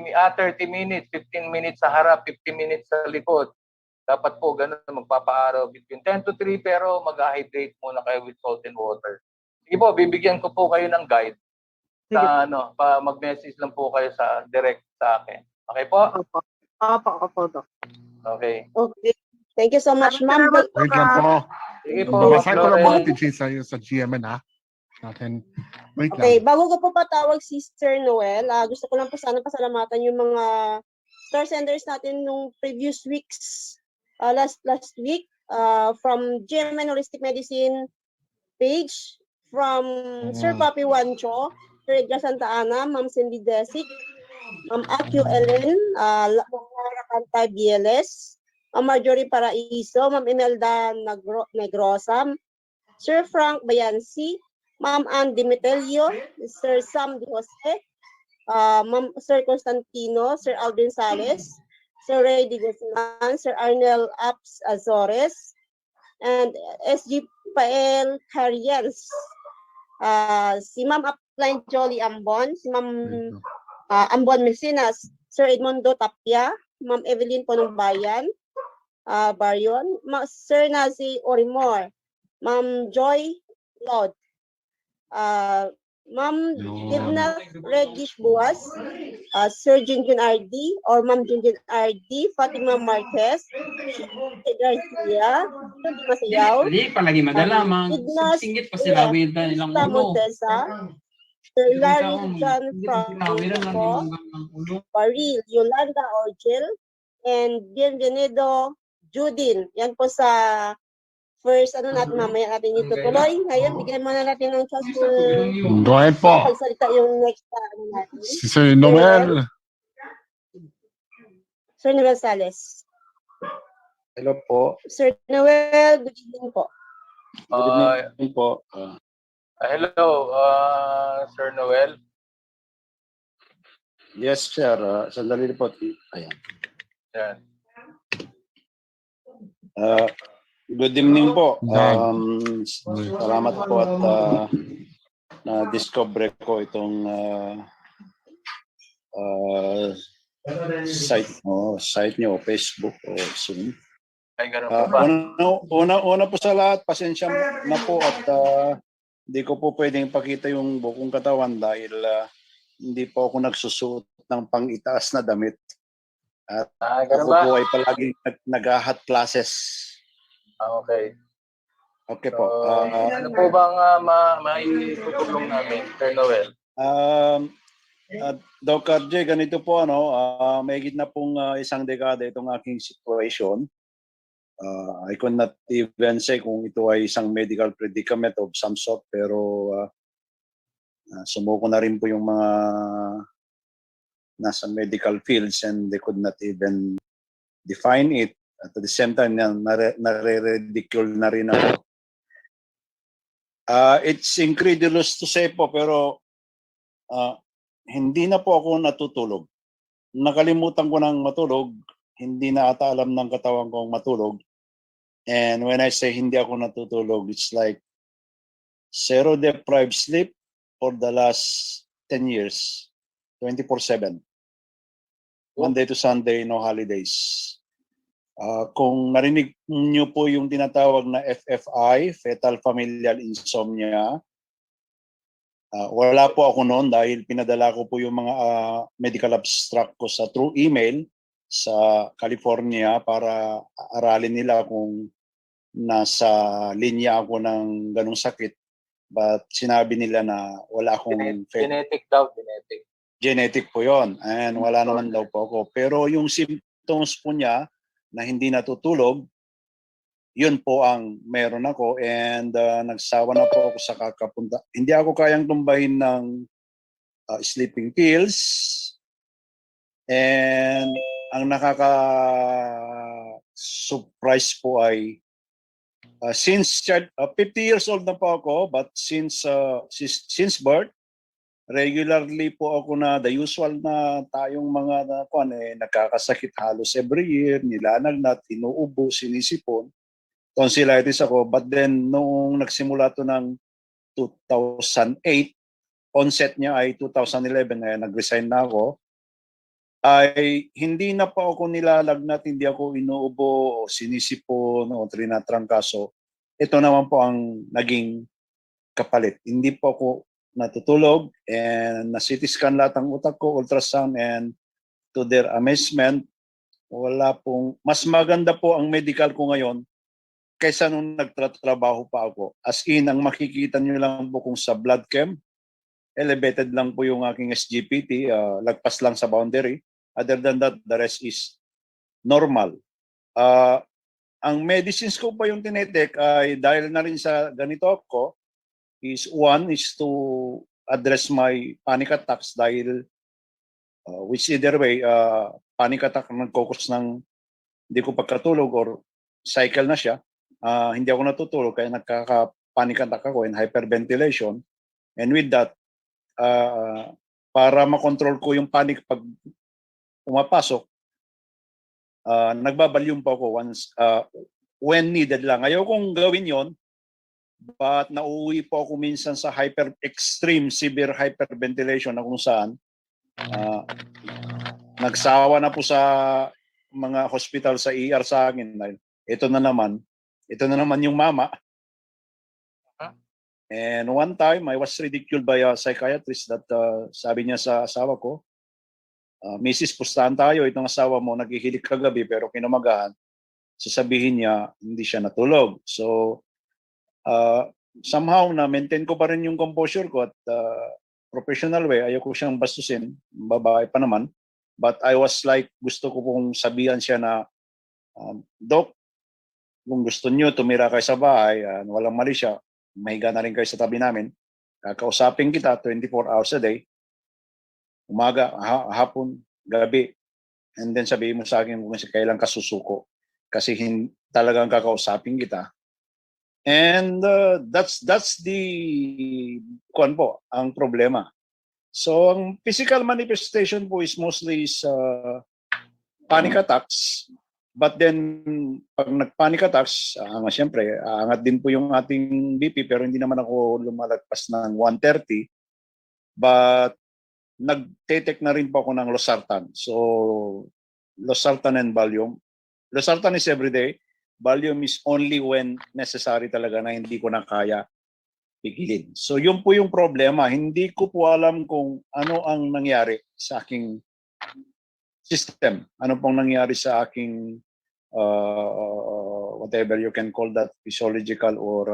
minutes, 15 minutes sa harap, 15 minutes sa likod. Dapat po ganun magpapaaraw between 10 to 3 pero mag-hydrate muna kayo with salt and water. Sige po, bibigyan ko po kayo ng guide. Sa mag-message lang po kayo sa direct sa akin. Okay po? Opo, Doc. Okay. Okay. Thank you so much, ma'am. Wait lang po. Sige po, Babasahin ko lang Flores. mga teaching sa GMN ha. Natin. Wait Okay, lang. bago ko po patawag si Sir Noel, gusto ko lang po sana pasalamatan yung mga star senders natin nung previous weeks, last week, from GMN Holistic Medicine page, from Sir Papi Wancho, Sir Edgar Santa Ana, Ma'am Cindy Desic, Ma'am Akio Ellen, Lara Cantay BLS, Ma'am Marjorie Paraiso, Ma'am Imelda Negrosa, Sir Frank Bayansi, Ma'am Ann Dimitelio, Sir Sam De Jose, Ma'am Sir Constantino, Sir Aldrin Sales, Sir Ray De Guzman, Sir Arnel Apps Azores, and SG Pael Cariens, si Ma'am Upline Jolly Ambon, si Ma'am Ambon Mesinas, Sir Edmundo Tapia, Ma'am Evelyn Ponongbayan, Baryon, Sir Nazi Orimor, Ma'am Joy Lod, Ma'am Divna Reddish Buas, Sir Junjun RD or Ma'am Junjun RD, Fatima Marquez, Garcia, Judy Masayaw, Hindi pa lagi madala, mang Ignas singit pa sila wita nilang Ista ulo. Montesa, Sir Larry John Sinawiran lang Franco, ng ulo. Baril, Yolanda Orgel, and Bienvenido Judin. Yan po sa first, natin, mamaya natin itutuloy. Ngayon, bigyan muna natin ng chance Go ahead po. pagsalita yung next natin. Si Sir Noel. Sir Noel Sales. Hello po. Sir Noel, good evening po. Good evening po. Hello, Sir Noel. Yes, sir. Sandali po. Ayan. Yan. Good evening po. Salamat po at na-discover ko itong site nyo, Facebook o Zoom. Ay, ganun po ba? Una po sa lahat, pasensya na po at hindi ko po pwedeng pakita yung bukong katawan dahil hindi po ako nagsusuot ng pang-itaas na damit. At Ganun ako ba? po ay palaging nag-hot classes. Okay. Okay So, po. ano po bang maitutulong namin, Sir Noel? Doc RJ, ganito po mahigit na pong isang dekada itong aking situation. I could not even say kung ito ay isang medical predicament of some sort, pero sumuko na rin po yung mga nasa medical fields and they could not even define it. At the same time, nare-ridicule na rin ako. It's incredulous to say po, pero hindi na po ako natutulog. Nakalimutan ko ng matulog, hindi na ata alam ng katawan kong matulog. And when I say hindi ako natutulog, it's like zero deprived sleep, for the last 10 years, 24/7. Monday to Sunday, no holidays. Kung narinig niyo po yung tinatawag na FFI, Fetal Familial Insomnia, wala po ako noon dahil pinadala ko po yung mga medical abstract ko sa through email sa California para aralin nila kung nasa linya ako ng ganong sakit. But sinabi nila na wala akong Genetic daw, genetic. genetic po yon, and wala naman daw po ako. Pero yung symptoms po niya na hindi natutulog, yun po ang meron ako, and nagsawa na po ako sa kakapunta. Hindi ako kayang tumbahin ng sleeping pills, and ang nakaka-surprise po ay since 50 years old na po ako, but since birth, regularly po ako na the usual na tayong mga nakakasakit halos every year, nilalagnat, inuubo, sinisipon, tonsillitis ako. But then noong nagsimula to ng 2008, onset niya ay 2011, kaya nag-resign na ako, ay hindi na po ako nilalagnat, hindi ako inuubo o sinisipon o trinatrangkaso. Ito naman po ang naging kapalit. Hindi po ako natutulog, and na-CT scan lahat ng utak ko, ultrasound, and to their amazement, wala pong, mas maganda po ang medical ko ngayon kaysa nung nagtatrabaho pa ako. As in, ang makikita nyo lang po kung sa blood chem, elevated lang po yung aking SGPT, lagpas lang sa boundary. Other than that, the rest is normal. Ang medicines ko pa yung tinetek ay dahil na rin sa ganito ako, one is to address my panic attacks dahil which either way, panic attack nagkokos ng hindi ko pagkatulog or cycle na siya. Hindi ako natutulog kaya nagkaka-panic attack ako and hyperventilation. And with that, para makontrol ko yung panic pag pumapasok, nagbabalyum pa ako once, when needed lang. Ayaw kong gawin yon, but nauuwi po ako minsan sa extreme severe hyperventilation na kung saan nagsawa na po sa mga hospital sa ER sa akin. Ito na naman yung mama. And one time I was ridiculed by a psychiatrist that sabi niya sa asawa ko, Mrs. pustahan tayo, itong asawa mo naghihilig kagabi pero kinamagahan, sasabihin niya hindi siya natulog. So somehow na maintain ko pa rin yung composure ko at professional way, ayoko siyang bastusin, babae pa naman, but I was like, gusto ko pong sabihan siya na Doc, kung gusto niyo tumira kayo sa bahay, walang mali siya, mahiga na rin kayo sa tabi namin, kakausapin kita 24 hours a day, umaga, hapon, gabi, and then sabihin mo sa akin kung kailan ka susuko kasi talagang kakausapin kita. And that's the ang problema. So ang physical manifestation po is mostly panic attacks. But then pag nag-panic attacks, siyempre, aangat din po yung ating BP pero hindi naman ako lumalagpas ng 130. But nag-take na rin po ako ng losartan. So losartan and Valium. Losartan is everyday. Valium is only when necessary talaga na hindi ko na kaya pigilin. So yun po yung problema. Hindi ko po alam kung ano ang nangyari sa aking system. Ano pong nangyari sa aking whatever you can call that, physiological or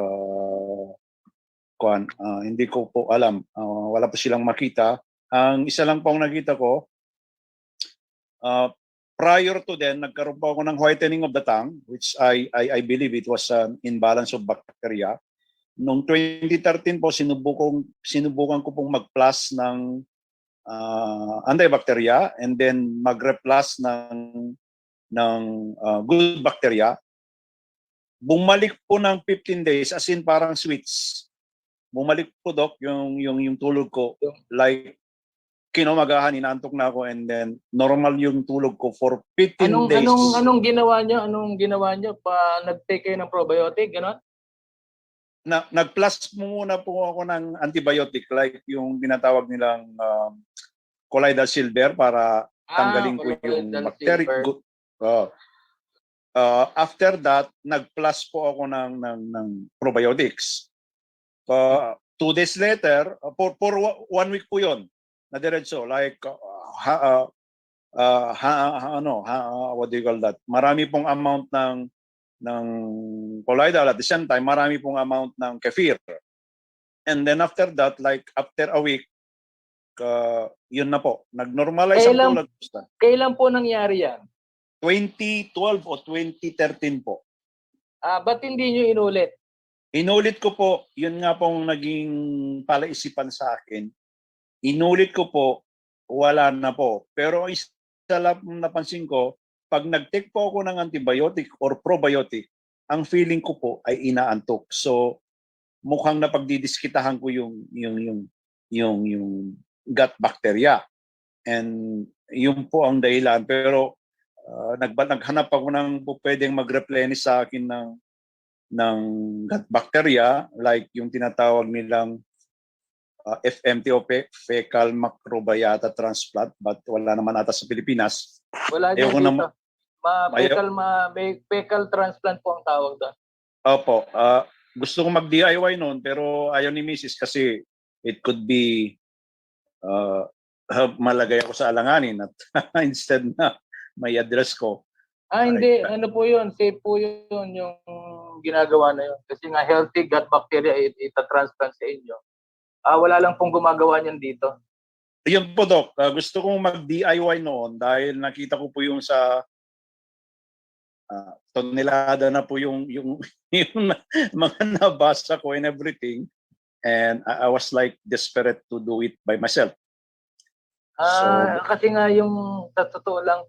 hindi ko po alam. Wala po silang makita. Ang isa lang pong nakita ko, prior to then, nagkaroon po ako ng whitening of the tongue, which I believe it was an imbalance of bacteria. Noong 2013 po, sinubukan ko pong mag-plus ng antibacteria and then mag-replus ng good bacteria. Bumalik po ng 15 days, as in parang switch. Bumalik po, Doc, yung tulog ko, like kinamagahan, inaantok na ako, and then normal yung tulog ko for 15 days. Anong ginawa niyo? Anong ginawa niyo? Nag-take kayo ng probiotic, gano'n? nag-plus muna po ako ng antibiotic like yung tinatawag nilang colloidal silver para tanggalin ko yung colloidal bacteria. silver. After that, nag-plus po ako ng probiotics. 2 days later, for 1 week po yun, na diretso, like, what do you call that? Marami pong amount ng colloidal, at the same time, marami pong amount ng kefir. And then after that, like after a week, yun na po, nag-normalize ang Kailan- tulad. Kailan po nangyari yan? 2012 o 2013 po. Ba't hindi nyo inulit? Inulit ko po, yun nga pong naging palaisipan sa akin. Inulit ko po, wala na po. Pero isa lang napansin ko, pag nag-take po ako ng antibiotic or probiotic, ang feeling ko po ay inaantok. So mukhang napagdidiskitahan ko yung gut bacteria. And yun po ang dahilan. Pero naghanap ako ng pwedeng mag-replenish sa akin ng gut bacteria, like yung tinatawag nilang FMT o fecal microbiota transplant, but wala naman ata sa Pilipinas. Wala dyan Ayoko dito. naman- Fecal transplant po ang tawag doon. Opo, gusto kong mag-DIY noon pero ayaw ni Mrs. kasi it could be malagay ako sa alanganin at instead na may address ko. Hindi. Ano po yun? Safe po yun yung ginagawa na yun. Kasi nga healthy gut bacteria ita-transplant sa inyo. Wala lang pong gumagawa niyan dito. Yun po, Doc. Gusto kong mag-DIY noon dahil nakita ko po yung sa tonelada na po yung mga nabasa ko and everything. And I was like desperate to do it by myself. Kasi nga yung sa totoo lang,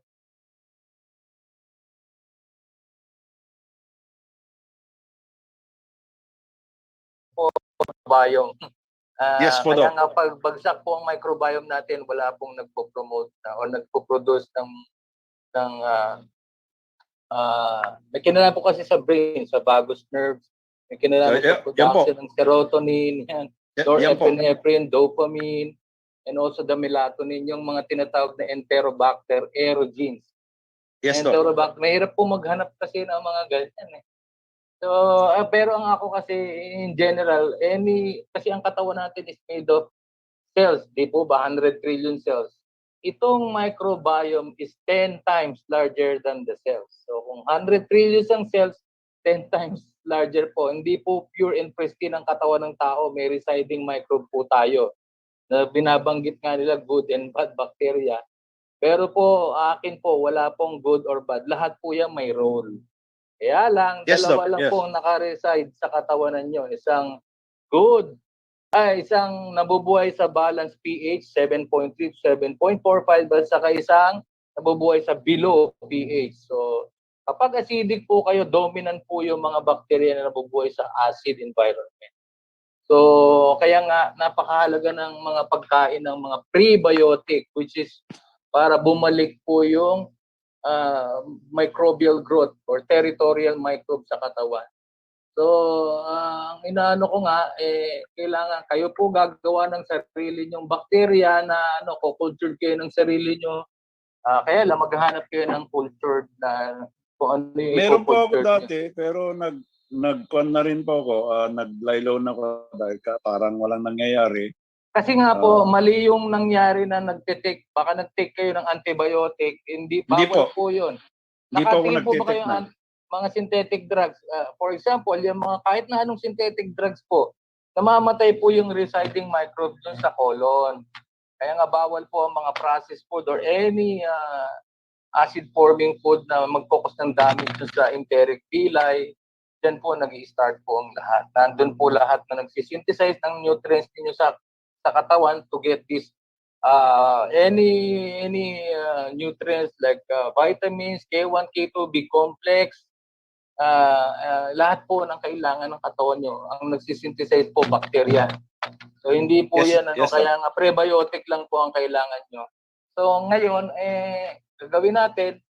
microbiome. Yes po, Kaya Doc. nga pagbagsak po ang microbiome natin, wala pong nagpo-promote o nagpo-produce ng may kinalaman po kasi sa brain, sa vagus nerves, may kinalaman sa production ng serotonin, yan, norepinephrine, dopamine, and also the melatonin, yung mga tinatawag na Enterobacter aerogenes. Yes, Doc. Enterobacter, mahirap po maghanap kasi ng mga ganyan eh. So, pero ang ako kasi in general, kasi ang katawan natin is made of cells, di po ba? 100 trillion cells. Itong microbiome is 10 times larger than the cells. So, kung 100 trillion ang cells, 10 times larger po. Hindi po pure and pristine ang katawan ng tao. May residing microbe po tayo. Na binabanggit nga nila good and bad bacteria. Pero po, akin po, wala pong good or bad. Lahat po yan may role. Kaya lang, Yes, dalawa Doc. lang Yes. po ang naka-reside sa katawanan nyo. Isang nabubuhay sa balance pH 7.3 to 7.45 at saka isang nabubuhay sa below pH. So, kapag acidic po kayo, dominant po yung mga bacteria na nabubuhay sa acid environment. So, kaya nga napakahalaga ng mga pagkain ng mga prebiotic, which is para bumalik po yung microbial growth or territorial microbe sa katawan. So, ang inaano ko nga, kailangan kayo po gagawa ng sarili nyong bakterya na cultured kayo ng sarili nyo. Kaya lang maghahanap kayo ng cultured na kung ano yung Meron po ako cultured dati, pero nag-con na rin po ako, nag-lie-low na ako dahil parang walang nangyayari. Kasi nga po, mali yung nangyari na baka nag-take kayo ng antibiotic, bawal po yun. Hindi po ako Nakatingin po ba nag-take kayo na. ng mga synthetic drugs? For example, yung mga kahit na anong synthetic drugs po, namamatay po yung residing microbes dun sa colon. Kaya nga bawal po ang mga processed food or any acid-forming food na mag-focus ng damage sa enteric villi. Diyan po nag-i-start po ang lahat. Nandun po lahat na nagsisynthesize ng nutrients ninyo sa katawan to get this any nutrients like vitamins, K1, K2, B complex, lahat po ng kailangan ng katawan nyo. Ang nagsisynthesize po bacteria. So hindi po yan kaya nga prebiotic lang po ang kailangan nyo. So ngayon gagawin natin,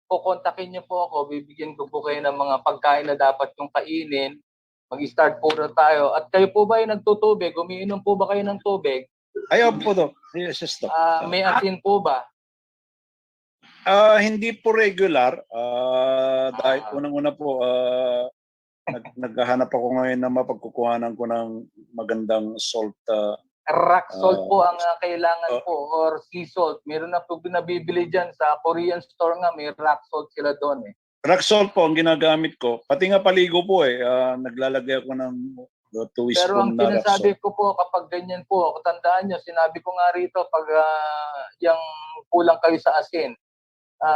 kukontakin nyo po ako, bibigyan ko po kayo ng mga pagkain na dapat yung kainin Mag-start po na tayo. At kayo po ba ay nagtutubig? Umiinom po ba kayo ng tubig? Ayaw po, Doc. Yes, yes, Doc. May asin po ba? Hindi po regular. Dahil unang-una po, naghahanap ako ngayon na mapagkukuhanan ko ng magandang salt. Rock salt po ang kailangan po or sea salt. Meron na po binabibili dyan sa Korean store nga, may rock salt sila doon eh. Rock salt po ang ginagamit ko. Pati nga paligo po naglalagay ako ng 2 Pero ang spoon na rock sinasabi salt. ko po kapag ganyan po, tandaan nyo, sinabi ko nga rito pag yung kulang kayo sa asin,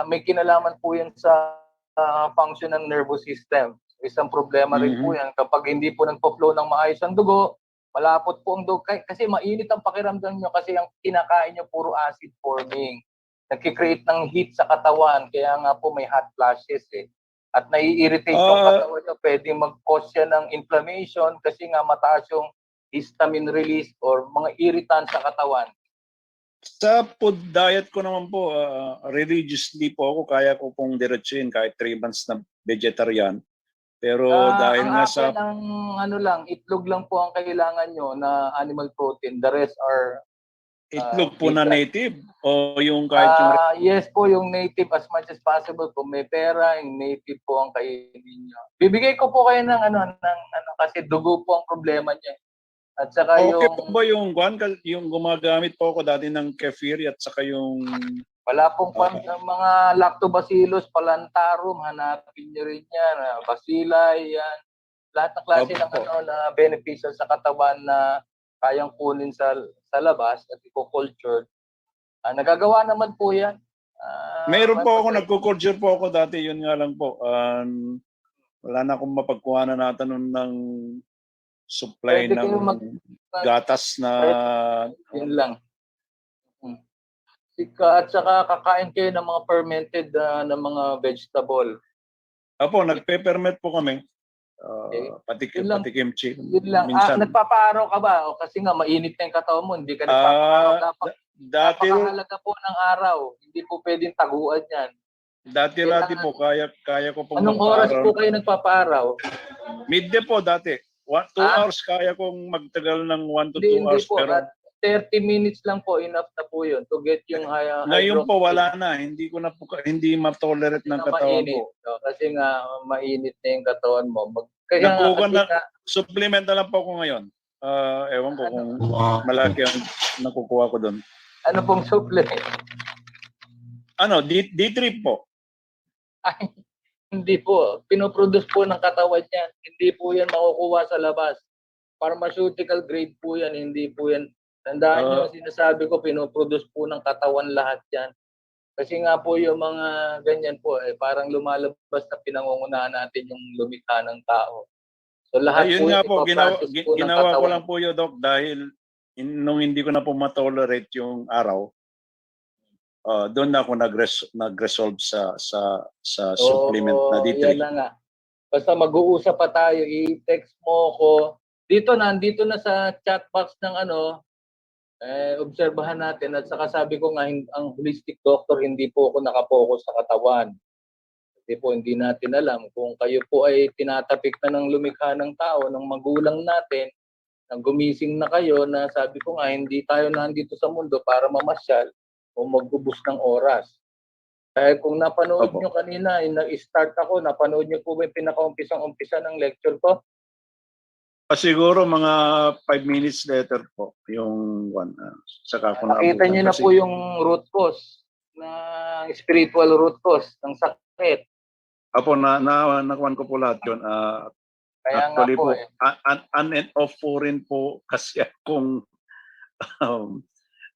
may kinalaman po yan sa function ng nervous system. Isang problema rin po yan. Kapag hindi po nagpo-flow ng maayos ang dugo, malapot po ang dugo. Kasi mainit ang pakiramdam nyo kasi ang kinakain nyo puro acid forming. Nagkikreate ng heat sa katawan. Kaya nga po may hot flashes eh. At nai-irritate yung katawan nyo. Pwede mag-cause yan ng inflammation kasi nga mataas yung histamine release or mga irritant sa katawan. Sa food diet ko naman po, religiously po ako, kaya ko pong diretsuhin kahit 3 months na vegetarian. Pero dahil ang nga akin, sa... ang itlog lang po ang kailangan nyo na animal protein. The rest are... Itlog po na native o yung kahit yung... Yes po, yung native as much as possible. Kung may pera, yung native po ang kainin nyo. Bibigay ko po kayo ng kasi dugo po ang problema niya. At saka Okay yung... po ba yung gumagamit po ako dati ng kefir at saka yung... Wala pong mga lactobacillus, plantarum, hanapin nyo rin yan. Bacilli, yan. Lahat ng klase ng na beneficial sa katawan na kayang kunin sa labas at i-culture. Nagagawa naman po yan. Mayroon po ako, nagko-culture po ako dati, yun nga lang po. Wala na akong mapagkuha na natanong ng supply Pwede ng gatas na... Yun lang. At saka kakain kayo ng mga fermented na mga vegetable. Apo, nagpe-ferment po kami. Pati kimchi. Yun lang. Minsan, Nagpapaaraw ka ba? O, kasi nga mainit na yung katawan mo, hindi ka nagpapaaraw. Napakahalaga po ng araw. Hindi po pwedeng taguan yan. Dati po, kaya ko pong Anong oras po kayo nagpapaaraw? Midday po dati. 2 hours kaya kong magtagal ng 1 to 2 hours. Po, Pero 30 minutes lang po, enough na po yun to get yung ngayon po wala na. Hindi ko na po, hindi ma-tolerate ng katawan ko. So, kasi nga mainit na yung katawan mo. Supplement na lang po ako ngayon. Ewan ko kung malaki ang nakukuha ko doon. Ano pong supplement? D3 po. Ay, hindi po. Pinoproduce po ng katawan yan. Hindi po yan makukuha sa labas. Pharmaceutical grade po yan. Hindi po yan. Tandaan nyo, sinasabi ko, pinoproduce po ng katawan lahat yan. Kasi nga po yung mga ganyan po, parang lumalabas na pinangungunahan natin yung lumikha ng tao. So lahat Ayun po nga po, ginawa ko katawan. lang po yun, Doc, dahil nung hindi ko na po matolerate yung araw, doon na ako nag-resolve sa supplement na D3. Yan na nga. Basta mag-uusap pa tayo, i-text mo ko. Nandito na sa chat box ng obserbahan natin. At saka sabi ko nga, ang holistic doctor, hindi po ako nakapokus sa katawan. Kasi po, hindi natin alam kung kayo po ay tinatapik na ng lumikha ng tao, ng magulang natin, nang gumising na kayo na sabi ko nga, hindi tayo nandito sa mundo para mamasyal o mag-ubos ng oras. Kaya kung napanood nyo kanina, nag-start ako, napanood nyo po ba yung pinaka-umpisa ng lecture ko? Siguro mga 5 minutes later po, yung one. Saka ko nakita nyo na po yung root cause, na spiritual root cause ng sakit. Apo, nakuhan ko po lahat yun. Kaya actually nga po on and off po rin po kasi akong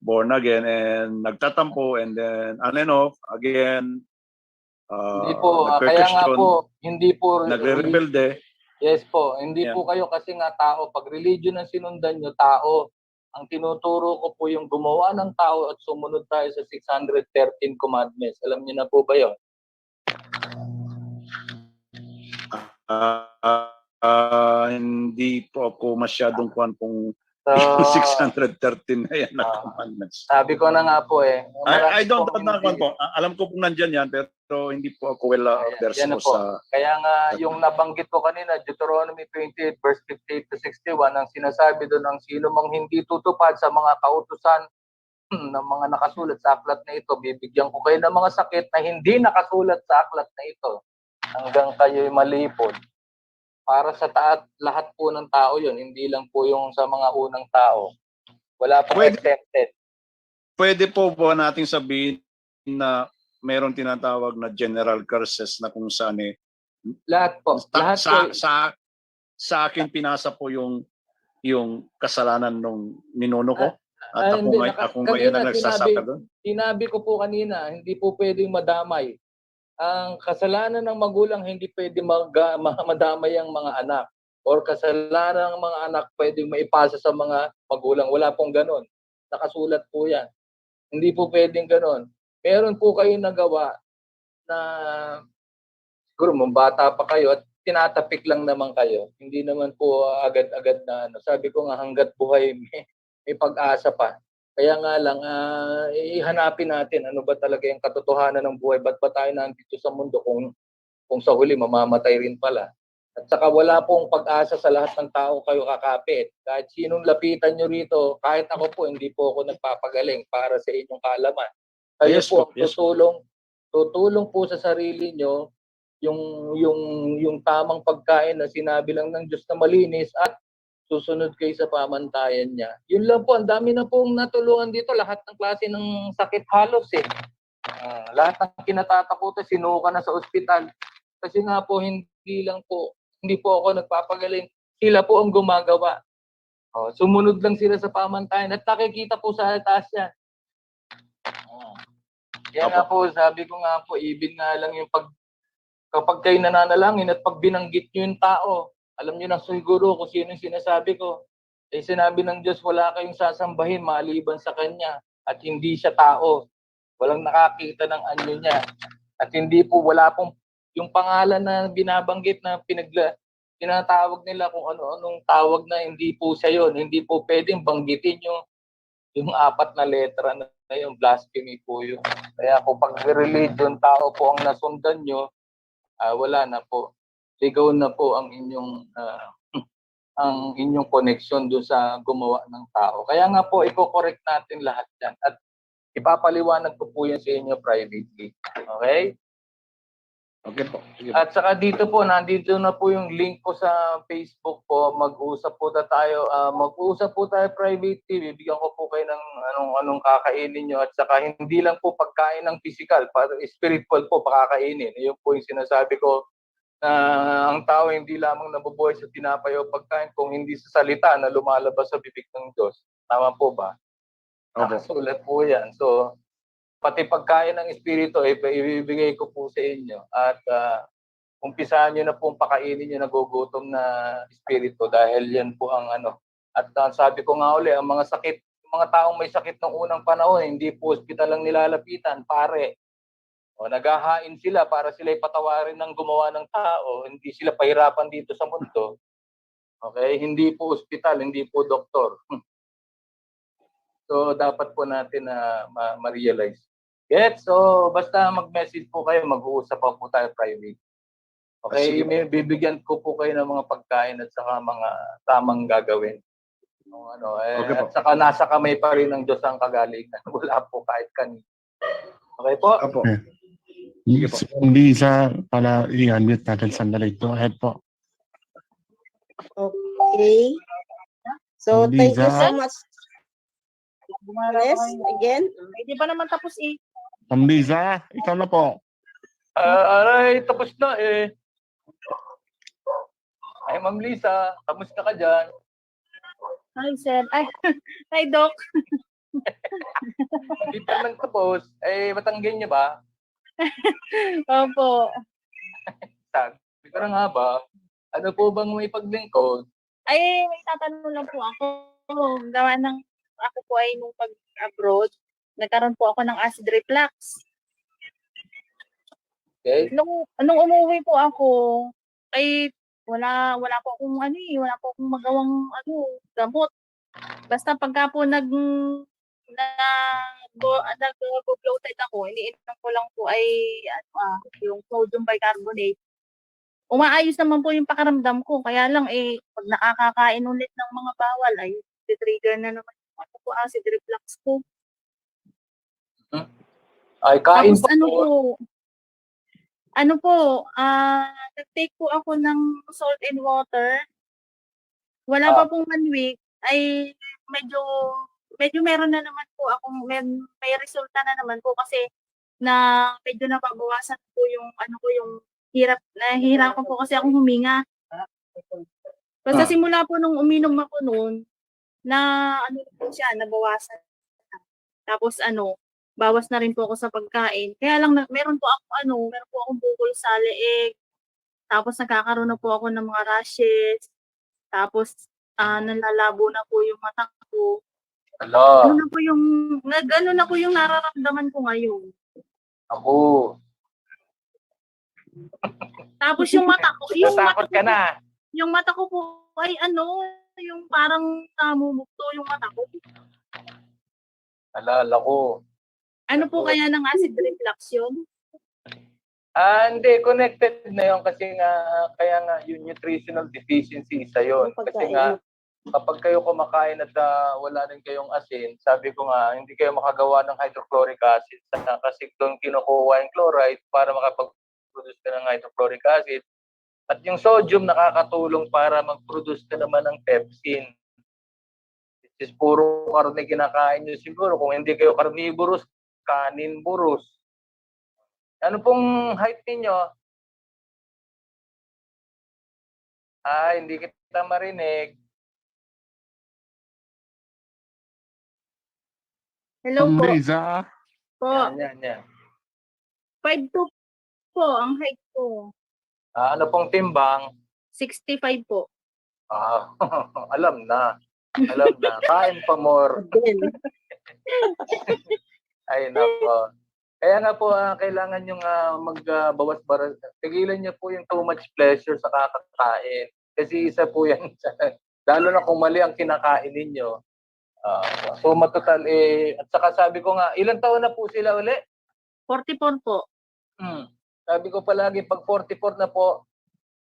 born again and nagtatampo and then on and off again. Hindi po, kaya nga po, hindi po nagre-rebelde. Yes po, hindi po kayo kasi nga tao. Pag religion ang sinundan nyo, tao. Ang tinuturo ko po yung gumawa ng tao at sumunod tayo sa 613 commandments. Alam niyo na po ba yun? Hindi po ako masyadong kuhan kung 613 na yan na commandments. Sabi ko na nga po I don't know po. Alam ko po nandyan yan pero hindi po ako well versed Yan na po po. sa... Kaya nga yung nabanggit ko kanina, Deuteronomy 28 verse 58 to 61, ang sinasabi doon, ang sino mang hindi tutupad sa mga kautusan ng mga nakasulat sa aklat na ito, bibigyan ko kayo ng mga sakit na hindi nakasulat sa aklat na ito hanggang kayo'y malipod. Para sa lahat po ng tao yun, hindi lang po yung sa mga unang tao. Wala pong Pwede- exempted. Pwede po ba nating sabihin na meron tinatawag na general curses na kung saan Lahat po. Lahat po. sa akin pinasa po yung kasalanan nung ninuno ko at ako Hindi, ako ngayon na nagsasaka doon. Sinabi ko po kanina, hindi po pwedeng madamay. Ang kasalanan ng magulang hindi pwedeng madamay ang mga anak. Or kasalanan ng mga anak pwedeng maipasa sa mga magulang. Wala pong ganon. Nakasulat po yan. Hindi po pwedeng ganon. Meron po kayo nagawa na siguro bata pa kayo at tinatapik lang naman kayo. Hindi naman po agad-agad na ano. Sabi ko nga hangga't buhay may pag-asa pa. Kaya nga lang ihanapin natin ano ba talaga yung katotohanan ng buhay. Ba't ba tayo nandito sa mundo kung sa huli mamamatay rin pala. At saka wala pong pag-asa sa lahat ng tao kayo kakapit. Kahit sinong lapitan nyo rito, kahit ako po, hindi po ako nagpapagaling para sa inyong kaalaman. Kayo Yes po po, ang yes tutulong po sa sarili nyo yung tamang pagkain na sinabi lang ng Diyos na malinis at susunod kayo sa pamantayan niya. Yun lang po, ang dami na pong natulungan dito. Lahat ng klase ng sakit halos lahat ng kinatatakutan, sinuka na sa ospital. Kasi nga po, hindi po ako nagpapagaling. Sila po ang gumagawa. Sumunod lang sila sa pamantayan at nakikita po sa taas yan. Kaya nga po, sabi ko nga po, even nga lang yung kapag kayo nananalangin at pag binanggit nyo yung tao, alam nyo na siguro kung sino yung sinasabi ko. Sinabi ng Diyos, wala kayong sasambahin maliban sa Kanya at hindi siya tao. Walang nakakita ng anyo niya. At hindi po, wala pong yung pangalan na binabanggit na tinatawag nila kung ano-anong tawag na hindi po siya yun. Hindi po pwedeng banggitin yung 4 na letra na yung blasphemy po yun. Kaya kung pag religion tao po ang nasundan nyo, wala na po. Ligaw na po ang inyong connection doon sa gumawa ng tao. Kaya nga po, i-correct natin lahat yan. At ipapaliwanag ko po yan sa inyo privately. Okay? Okay po. Sige po. At saka dito po, nandito na po yung link ko sa Facebook po. Mag-usap po tayo. Mag-usap po tayo privately. Bibigyan ko po kayo ng anong kakainin nyo. At saka hindi lang po pagkain ng physical, para spiritual po pakakainin. Yun po yung sinasabi ko na ang tao hindi lamang nabubuhay sa tinapay o pagkain kung hindi sa salita na lumalabas sa bibig ng Diyos. Tama po ba? Nakasulat po yan. So, pati pagkain ng espiritu ibibigay ko po sa inyo at umpisahan niyo na pong pakainin niyo nagugutom na espiritu dahil yan po ang at sabi ko nga uli ang mga taong may sakit ng unang panahon hindi po ospital lang nilalapitan pare naghahain sila para sila patawarin ng gumawa ng tao hindi sila pahirapan dito sa mundo okay hindi po ospital hindi po doktor. So, dapat po natin na ma-realize. So, basta mag-message po kayo, mag-uusap po tayo private. Okay, bibigyan ko po kayo ng mga pagkain at saka mga tamang gagawin. Okay at saka nasa kamay pa rin ng Diyos ang kagalingan. Wala po kahit kanino. Okay po? Opo. Si Lisa, para i-unmute natin sandali. Go ahead po. Okay. So, thank you Liza? so much. Yes, again. Hindi pa naman tapos Ma'am Liza, ikaw na po. Aray, tapos na Ay, Ma'am Lisa, kamusta ka dyan? Hi, sir. Ay, hi, Doc. Hindi pa lang tapos. Matanggen niyo ba? Opo. Sabi ko na nga ba, ano po bang may paglingkod? Ay, may tatanong lang po ako. Gawa ng, ako po ay nung pag-abroad, nagkaroon po ako ng acid reflux. Okay? Nung umuwi po ako, ay wala po akong wala po akong magawang gamot. Basta pagka po nag-bloated ako, iniinom ko lang po ay yung sodium bicarbonate. Umaayos naman po yung pakiramdam ko. Kaya lang pag nakakakain ulit ng mga bawal ay trigger na naman yung acid reflux ko. Ay, kain Tapos nag-take po ako ng salt and water. Wala pa pong 1 week ay medyo meron na naman po akong may resulta na naman po kasi na medyo nababawasan po yung yung nahihirapan po kasi akong huminga. Basta simula po nung uminom ako noon na po siya nabawasan. Tapos bawas na rin po ako sa pagkain. Kaya lang meron po akong bukol sa leeg. Tapos nagkakaroon na po ako ng mga rashes. Tapos nalalabo na po yung mata ko. Ala, Ano na po yung nararamdaman ko ngayon. ako. Tapos yung mata ko, Natakot ka na. yung mata ko po ay yung parang namumugto yung mata ko. Alala ko. Ano po kaya ng acid reflux yun? Hindi, connected na yun kasi nga, kaya nga yung nutritional deficiency, isa yun. Yung Kasi pagkain. nga, kapag kayo kumakain at wala rin kayong asin, sabi ko nga, hindi kayo makagawa ng hydrochloric acid kasi doon kinukuha yung chloride para makapag-produce ka ng hydrochloric acid. At yung sodium nakakatulong para mag-produce ka naman ng pepsin. Which is puro karne kinakain nyo siguro. Kung hindi kayo carnivorous, kaninvorous. Ano pong height ninyo? Hindi kita marinig. Hello po. Liza, Po. Yan. 5'2" po ang height ko. Ano pong timbang? 65 po. Alam na. Kain pa more. Ay, nako. Kaya nga po, kailangan nyo magbawas-baras. Tigilan nyo po yung too much pleasure sa kakakain. Kasi isa po yan. Lalo na kung mali ang kinakain ninyo. So matotal at saka sabi ko nga, ilang taon na po sila uli? 44 po. Sabi ko palagi, pag 44 na po,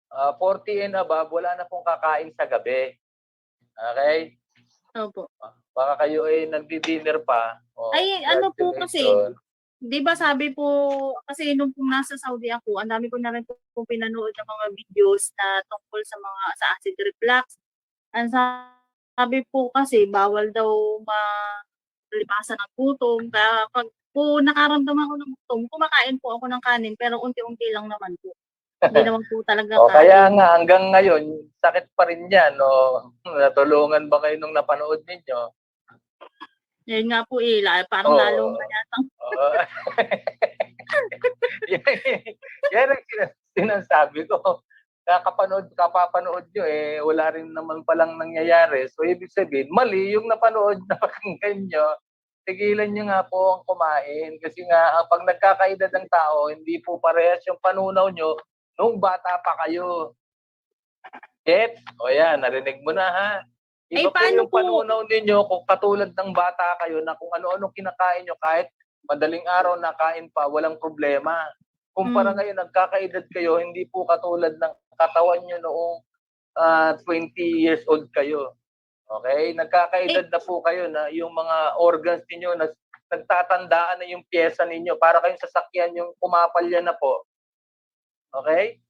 40 and above, wala na pong kakain sa gabi. Okay? Opo. Baka kayo ay nagdi-dinner pa. Ay, ano po kasi, congratulations. di ba sabi po, kasi nung nasa Saudi ako, ang dami ko na rin po pinanood ng mga videos na tungkol sa acid reflux. Ang sabi po kasi, bawal daw malipasan ng gutom. Kaya pag po nakaramdaman ko ng gutom, kumakain po ako ng kanin, pero unti-unti lang naman po. Hindi naman po talaga Kaya nga, hanggang ngayon, sakit pa rin yan. Natulungan ba kayo nung napanood ninyo? Yun nga po parang lalong mayatang. Yan ang sinasabi ko. Kapapanood nyo, wala rin naman palang nangyayari. So, ibig sabihin, mali yung napanood na pakinggan nyo. Tigilan nyo nga po ang kumain. Kasi nga, pag nagkakaedad ng tao, hindi po parehas yung panunaw nyo nung bata pa kayo. Gets? O yan, narinig mo na ha. Iba po yung panunaw ninyo kung katulad ng bata kayo na kung ano-ano kinakain nyo kahit madaling araw na kain pa, walang problema. Kumpara ngayon, nagkakaedad kayo, hindi po katulad ng katawan nyo noong 20 years old kayo. Okay? Nagkakaedad na po kayo na yung mga organs ninyo nagtatandaan na yung pyesa ninyo para kayong sasakyan yung pumapalya na po. Okay?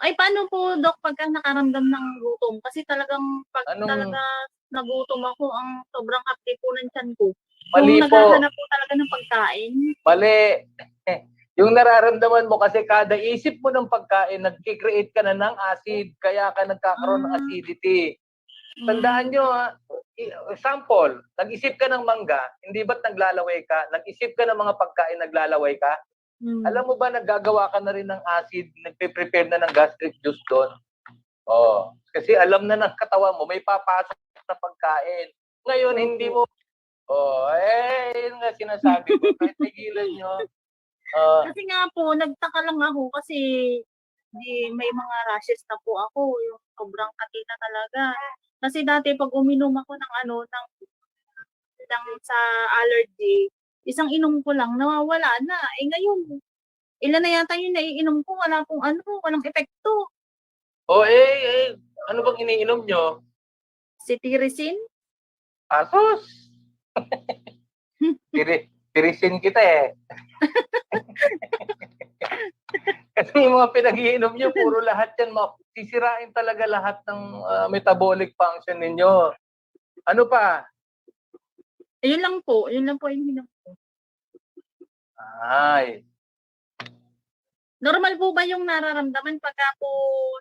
Ay, paano po, Doc, pagka nakaramdam ng gutom? Kasi talagang talaga nagutom ako, ang sobrang hapdi po ng tiyan ko. Mali Kung po. naghahanap po talaga ng pagkain. Mali. Yung nararamdaman mo kasi kada isip mo ng pagkain, nag-create ka na ng acid, kaya ka nagkakaroon ng acidity. Tandaan nyo, example, nag-isip ka ng mangga, hindi ba't naglalaway ka? Nag-isip ka ng mga pagkain, naglalaway ka? Alam mo ba, naggagawa ka na rin ng acid, nagpe-prepare na ng gastric juice doon? Kasi alam na ng katawan mo, may papasok na pagkain. Ngayon, hindi mo, yun nga sinasabi ko, kahit tigilan nyo. Kasi nga po, nagtaka lang ako kasi may mga rashes na po ako, yung sobrang katina talaga. Kasi dati pag uminom ako ng lang sa allergy, isang inom ko lang, nawawala na. Eh ngayon, ilan na yata yung naiinom ko, wala pong walang epekto. Ano bang iniinom nyo? Cetirizine? Asos! Tirisin kita eh. Kasi yung mga pinag-iinom nyo, puro lahat yan, sisirain talaga lahat ng metabolic function ninyo. Ano pa? Yun lang po yung ininom ko. Ay, Normal po ba yung nararamdaman pagka po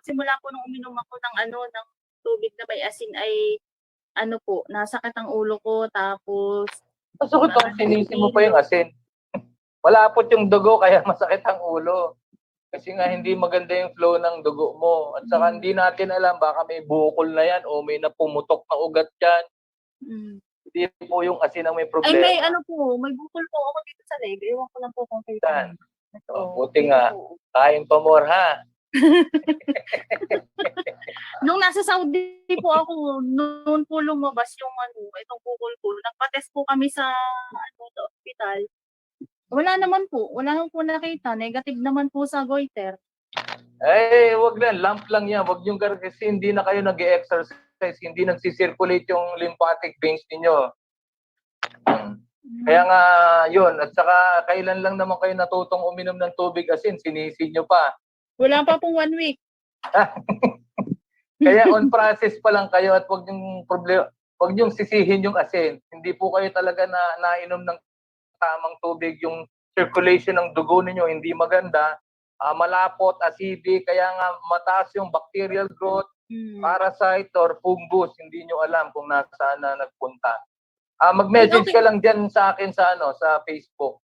simula po nung uminom ako ng tubig na may asin ay nasakit ang ulo ko tapos masukot ang sinisi mo pa yung asin. Malapot yung dugo kaya masakit ang ulo. Kasi nga hindi maganda yung flow ng dugo mo. At saka hindi natin alam baka may bukol na yan o may napumutok na ugat yan. mm. Hindi po yung asin ang may Ay problema. may bukol po ako dito sa leg. Ewan ko lang po kung kayo. Saan? Buti nga. Kain pa more ha. Nung nasa Saudi po ako, noon po lumabas yung itong bukol ko. Nagpa-test po kami sa hospital. Wala naman po nakita. Negative naman po sa goiter. Eh, wag na. Lump lang yan. Wag yung kasi hindi na kayo nag-exercise. Hindi nagsisirculate yung lymphatic veins ninyo. Kaya nga, yun. At saka, kailan lang naman kayo natutong uminom ng tubig asin? Sinisi nyo pa. Wala pa pong 1 week. Kaya on process pa lang kayo at wag yung problema, wag yung sisihin yung asin. Hindi po kayo talaga nainom ng tamang tubig. Yung circulation ng dugo ninyo hindi maganda. Malapot, acidic, kaya nga mataas yung bacterial growth, parasite or fungus. Hindi nyo alam kung nasaan na nagpunta. Mag-message ka lang diyan sa akin sa Facebook.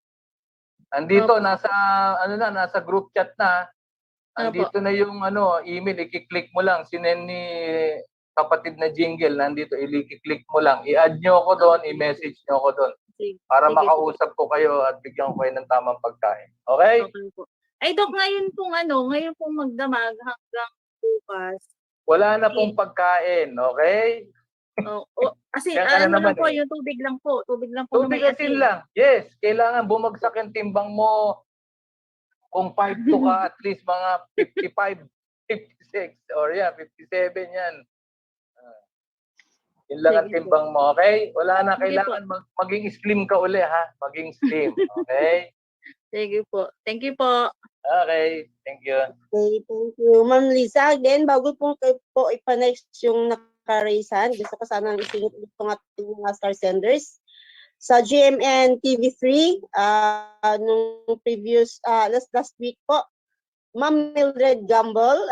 Andito nasa group chat na. Andito na yung email, i-click mo lang. Sinend ni kapatid na Jingle, nandito, i-click mo lang. I-add nyo ako doon, i-message nyo ako doon. Para makausap ko kayo at bigyan ko kayo ng tamang pagkain. Okay? Okay po. Ay, Dok, ngayon pong magdamag hanggang bukas. Wala na pong pagkain, okay? Kasi Kaya naman po, eh. yung tubig lang po. Tubig lang po. Tubig asin lang. Yes, kailangan bumagsak yung timbang mo. Kung 5'2" ka, at least mga 55, 56, or 57 yan. Yun lang ang timbang mo, okay? Wala na, kailangan maging slim ka uli, ha? Maging slim, okay? Sige po. Thank you po. Okay, thank you. Okay, thank you. Ma'am Lisa, again, bago po kayo po ipanext yung nakaraisan, gusto ko sana isingit itong ating mga star senders. Sa GMN TV3, nung previous, last week po, Ma'am Mildred Gamble,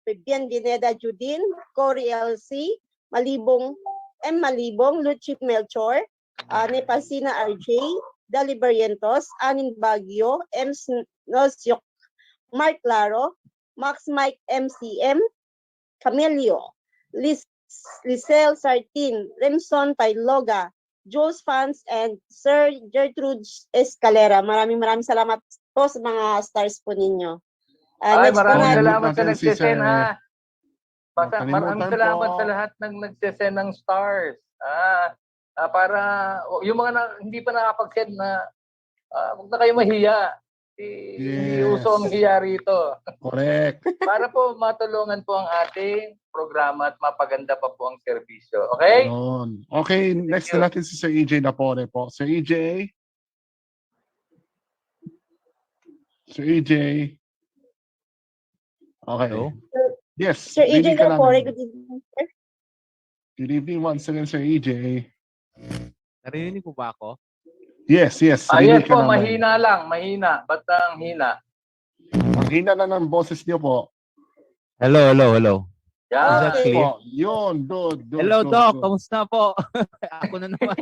Vivian Dineda Judin, Cory LC, Malibong, Luchip Melchor, Nepalsina RJ, Dali Barrientos, Anin Baguio, Nosyok, Mark Laro, Max Mike MCM, Camilio, Lisel Sartin, Remson Pailoga, Jules Fans, and Sir Gertrude Escalera. Maraming salamat po sa mga stars po ninyo. Next po Maraming natin, salamat sa nagsisend, ha? Maraming Kalimutan salamat po. sa lahat ng nagsisend ng stars. Para yung mga hindi pa nakapag-send na huwag na kayo mahiya. Hindi Yes. uso ang hiya rito. Correct. Para po matulungan po ang ating programa at mapaganda pa po ang serbisyo. Okay? Yun. Okay, next you. na natin si Sir EJ Napore po. Sir EJ? Sir EJ? Okay. Hello? Yes. Sir EJ ready ka na Lapore, namin. good evening, sir. Good evening once again, Sir EJ. Narinig po ba ako? Yes. Yes Narinig ka po, naman. mahina lang. Mahina. Ba't ang hina? Mahina na ng boses niyo po. Hello. Yan. Okay. Po. Yun, good. Hello, Doc. Kamusta po? Ako na naman.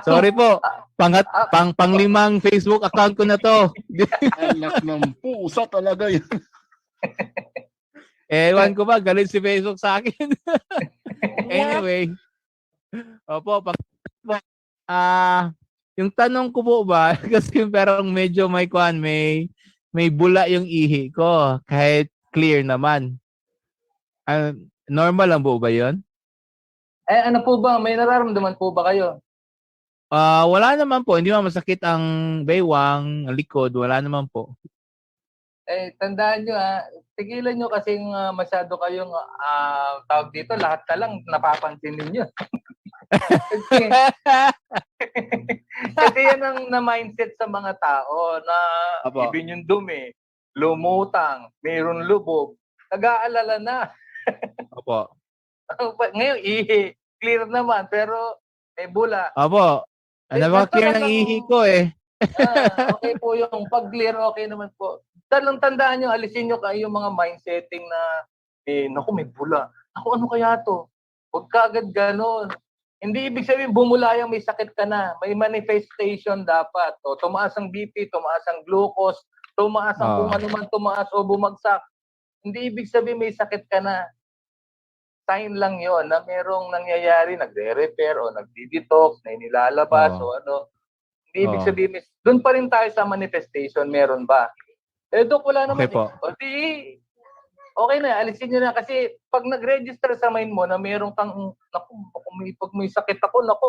Sorry po. Panglimang Facebook account ko na to. Anak ng pusa talaga yan. Ewan ko ba, galit si Facebook sa akin. Anyway. Opo, yung tanong ko po ba, kasi parang medyo may bula yung ihi ko, kahit clear naman. Normal lang po ba yun? Eh, ano po ba? May nararamdaman po ba kayo? Wala naman po, hindi naman masakit ang baywang, ang likod, wala naman po. Eh, tandaan nyo tigilan nyo kasing masyado kayong tawag dito, lahat na lang napapansin ninyo. kasi, kasi yan ang na-mindset sa mga tao na Apo. even yung dumi, lumutang, mayroon lubog, nag-aalala na. Opo. Ngayon, clear naman, pero may bula. Opo. Napaka-clear ng talagang- ihi ko eh. Okay po yung pag-clear, okay naman po. Tandaan nyo, alisin nyo kayo yung mga mindsetting na, naku, may bula. Ako, ano kaya to? Huwag ka agad ganon. Hindi ibig sabihin, bumulayang may sakit ka na. May manifestation dapat. O, tumaas ang BP, tumaas ang glucose, tumaas ang kung ano man tumaas o bumagsak. Hindi ibig sabihin may sakit ka na. Sign lang yon na merong nangyayari, nagre-repair o nagdi-detox, na inilalabas o ano. Hindi ibig sabihin, doon pa rin tayo sa manifestation, meron ba? Eh, Dok, wala naman. Okay po. O di, okay na, alisin nyo na. Kasi pag nag-register sa mind mo na meron kang, naku, pag may sakit ako, naku,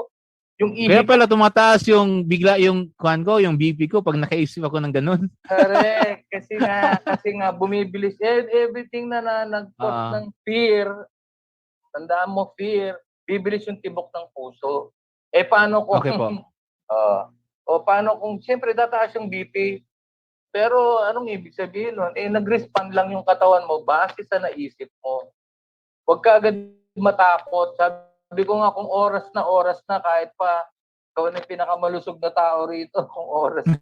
yung Kaya ihi pala tumataas yung bigla yung kuan ko, yung BP ko pag nakaisip ako ng ganun. correct. Kasi nga, bumibilis. Everything na nag-cause ng fear, tandaan mo, fear, bibilis yung tibok ng puso. Eh, paano kung, Okay po. o paano kung, siyempre, tataas yung BP, pero anong ibig sabihin nun? Eh, nag-respond lang yung katawan mo base sa naisip mo. Huwag ka agad matakot. Sabi ko nga, kung oras na kahit pa ikaw na yung pinakamalusog na tao rito, kung oras na.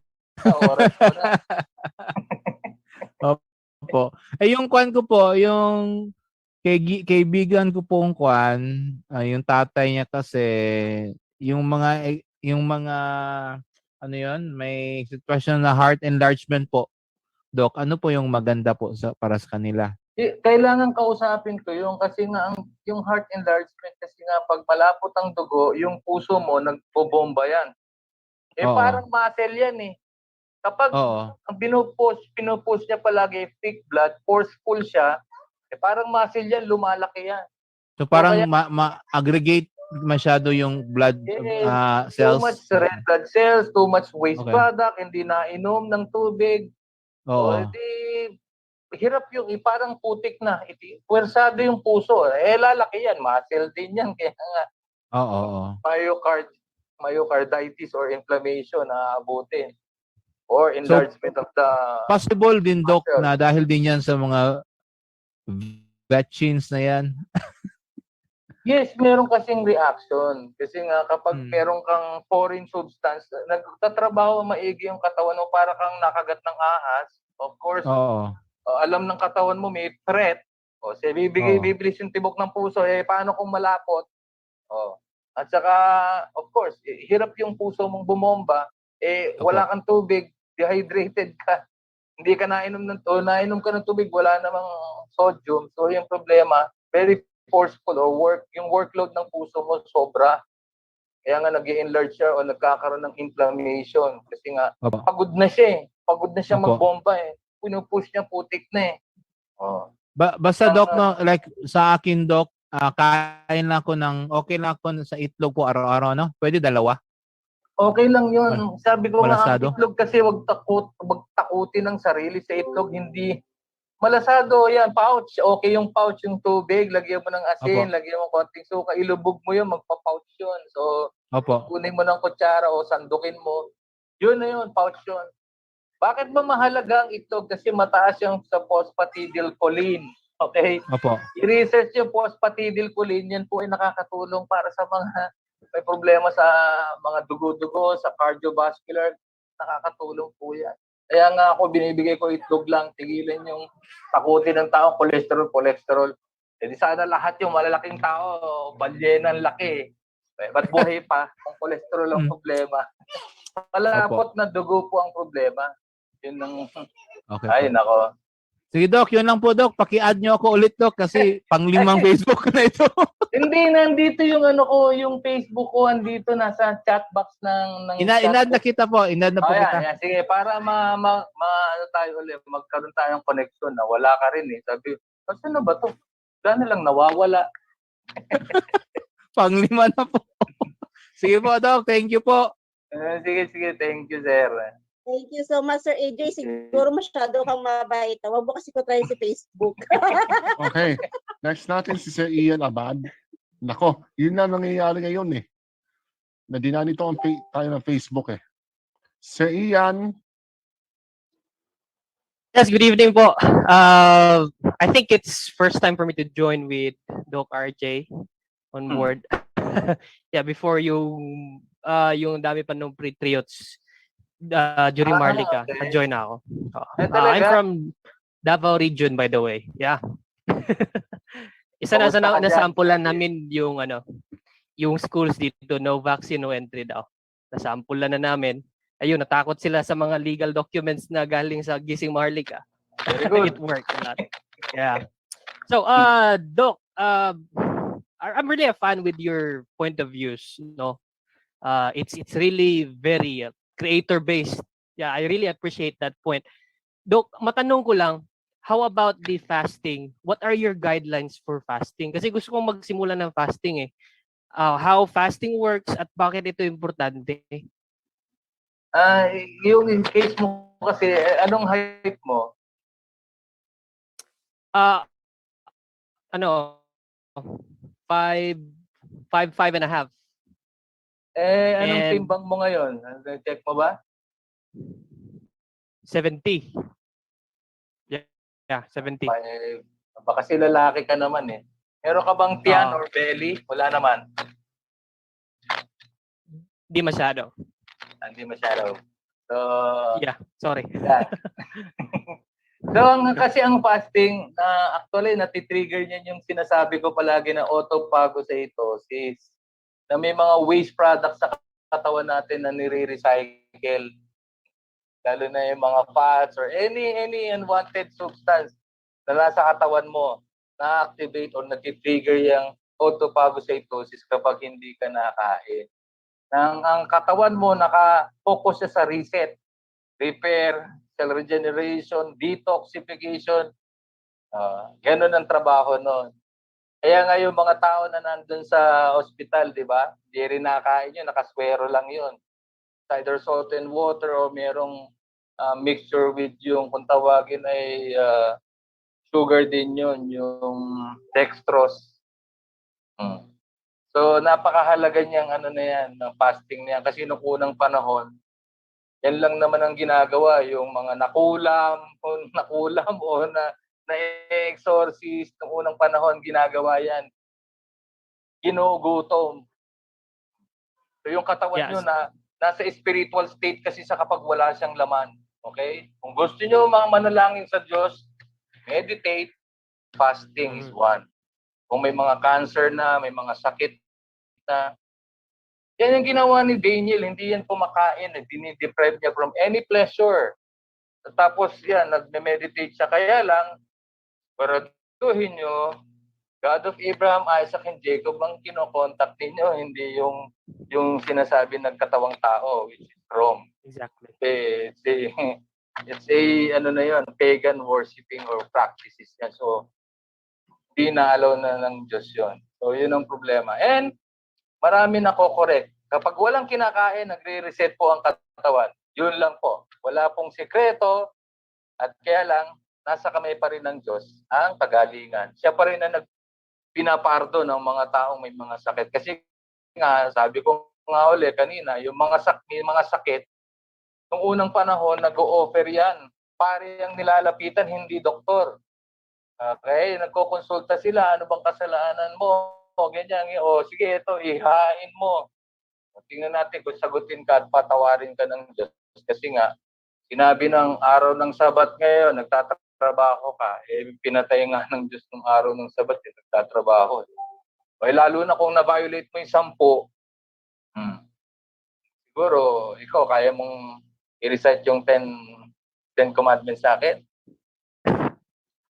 Opo. Eh yung kuan ko po, yung kaibigan ko pong kuan, yung tatay niya kasi yung mga ano yon, may sitwasyon na heart enlargement po. Doc, ano po yung maganda po para sa kanila? Kailangan kausapin ko yung kasi nga yung heart enlargement kasi nga pag malapot ang dugo, yung puso mo nagbobomba yan. Eh Oo. parang muscle yan eh. Kapag ang pinupush niya palagi thick blood, forceful siya, eh parang muscle yan, lumalaki yan. So parang ma-aggregate masyado yung blood cells. Too much red blood cells, too much waste Okay. product, hindi nainom ng tubig. O Oo. edi, hirap yung, parang putik na. Puwersado yung puso. Eh, lalaki yan. Muscle din yan. Kaya nga, Oo. myocarditis or inflammation na abutin. Or enlargement of the... Possible din, Doc, muscle. na dahil din yan sa mga vaccines na yan. Yes, meron kasing reaction. Kasi nga, kapag meron kang foreign substance, nagtatrabaho maigi yung katawan mo para kang nakagat ng ahas. Of course, Oo. alam ng katawan mo may threat. O, bibilis yung tibok ng puso. Eh, paano kung malapot? O, at saka, of course, hirap yung puso mong bumomba. Eh, wala kang tubig, dehydrated ka. Hindi ka nainom ka ng tubig, wala namang sodium. So, yung problema, very forceful or yung workload ng puso mo sobra. Kaya nga nag-enlarge siya o nagkakaroon ng inflammation kasi nga pagod na siya eh. Pagod na siya magbomba eh. Pinupush niya putik na eh. Oh. Basta Doc, no, like sa akin Doc, kain lang ako okay lang ako sa itlog po araw-araw, no? Pwede dalawa? Okay lang yun. Sabi ko nga, ang Malasado? itlog kasi wag takutin ng sarili sa itlog. Hindi malasado yan, pouch. Okay yung pouch, yung tubig, lagyan mo ng asin, lagyan mo konting suka, ilubog mo yun, magpa-pouch yun. So, kunin mo ng kutsara o sandukin mo. Yun na yun, pouch yun. Bakit ba mahalaga ang itlog? Kasi mataas yung sa phosphatidylcholine. Okay? I-research yung phosphatidylcholine, yan po ay nakakatulong para sa mga may problema sa mga dugo-dugo, sa cardiovascular, nakakatulong po yan. Kaya nga ako, binibigay ko itlog lang, tigilan yung takutin ng tao, cholesterol. Eh di sana lahat yung malalaking tao, balyena ang laki. Ba't buhay pa kung cholesterol ang problema? Malapot na dugo po ang problema. Yun ang... Ay, nako. Sige Doc, yun lang po Doc. Paki-add nyo ako ulit Doc kasi panglimang Facebook ko na ito. Hindi, nandito yung yung Facebook ko, andito nasa chat box ng Inad na kita po, inad na po kita. Yan. Sige, para ano tayo ulit, magkaroon tayong connection na wala ka rin eh. Sabi, saan na ba to? Gano'n lang nawawala. Panglima na po. Sige po, Doc. Thank you po. Sige. Thank you, sir. Thank you so much, Sir AJ. Siguro masyado kang mabait. Huwag mo kasi ko try si Facebook. Okay. Next natin si Sir Ian Abad. Nako, yun na nangyayari ngayon eh. Nadinanito tayo ng Facebook eh. Sir Ian, Yes, good evening po. I think it's first time for me to join with Doc RJ on board. Yeah, before yung dami pa nung pre-triots during Marlica, Okay. na-join na ako. Ay, I'm talaga? from Davao region, by the way. Yeah. Isa na Kamusta ka dyan? nasampulan namin yung schools dito, no vaccine, no entry daw. Nasampulan na namin. Ayun, natakot sila sa mga legal documents na galing sa Gising Maharlika. Very good. It worked a lot. Yeah. So, Doc, I'm really a fan with your point of views. No, it's really very creator based. Yeah, I really appreciate that point. Doc, matanong ko lang, how about the fasting? What are your guidelines for fasting? Kasi gusto kong magsimula ng fasting eh. How fasting works at bakit ito importante? Yung in case mo kasi, anong height mo? Five and a half. Anong And- timbang mo ngayon? Check mo ba? 70. Yeah, 70. Baka kasi lalaki ka naman eh. Meron ka bang tiyan Ah. or belly? Wala naman. Di masyado. Hindi masyado. So, Yeah, sorry. yan. So, kasi ang fasting, actually, natitrigger niyan yung sinasabi ko palagi na autophagocytosis. Na may mga waste products sa katawan natin na nire-recycle. Lalo na yung mga fats or any unwanted substance na nasa katawan mo na-activate or nag-trigger yung autophagocytosis kapag hindi ka nakain. Ang katawan mo naka-focus siya sa reset, repair, cell regeneration, detoxification. Ganun ang trabaho nun. Kaya nga yung mga tao na nandun sa ospital, di ba? Hindi rin nakain yun, nakaswero lang yun. Either salt and water o merong mixture with yung kung tawagin ay sugar din yun, yung dextrose. So napakahalaga niyang na yan, ng fasting niyan. Kasi noong unang panahon, yan lang naman ang ginagawa, yung mga nakulam o na-exorcist noong unang panahon, ginagawa yan. Ginugutom. So yung katawan Yes. nyo nasa spiritual state kasi sa kapag wala siyang laman. Okay? Kung gusto nyo mga manalangin sa Diyos, meditate, fasting is one. Kung may mga cancer na, may mga sakit na, yan yung ginawa ni Daniel, hindi yan kumakain, dinideprive niya from any pleasure. Tapos yan, nagme-meditate siya. Kaya lang, paraduhin nyo, God of Abraham, Isaac, and Jacob ang kinokontak ninyo, hindi yung sinasabi ng katawang tao, which is Rome. Exactly. It's a pagan worshiping or practices yan. So, di na-allow na ng Diyos yun. So, yun ang problema. And, marami nako-correct. Kapag walang kinakain, nagre-reset po ang katawan. Yun lang po. Wala pong sekreto at kaya lang, nasa kamay pa rin ng Diyos ang kagalingan. Siya pa rin na pinapardo ng mga taong may mga sakit. Kasi nga, sabi ko nga uli kanina, yung may mga sakit, nung unang panahon, nag-o-offer yan. Pare ang nilalapitan, hindi doktor. Okay, nagko-konsulta sila, ano bang kasalanan mo? Ganyan, sige, ito, ihain mo. Tingnan natin kung sagutin ka at patawarin ka ng Diyos. Kasi nga, sinabi ng araw ng Sabat ngayon, nagtatrabaho ka. Pinatay nga ng Diyos ng araw ng Sabat, nagtatrabaho. Lalo na kung na-violate mo yung 10, siguro, ikaw, kaya mong i-recite yung 10 commandments sa akin?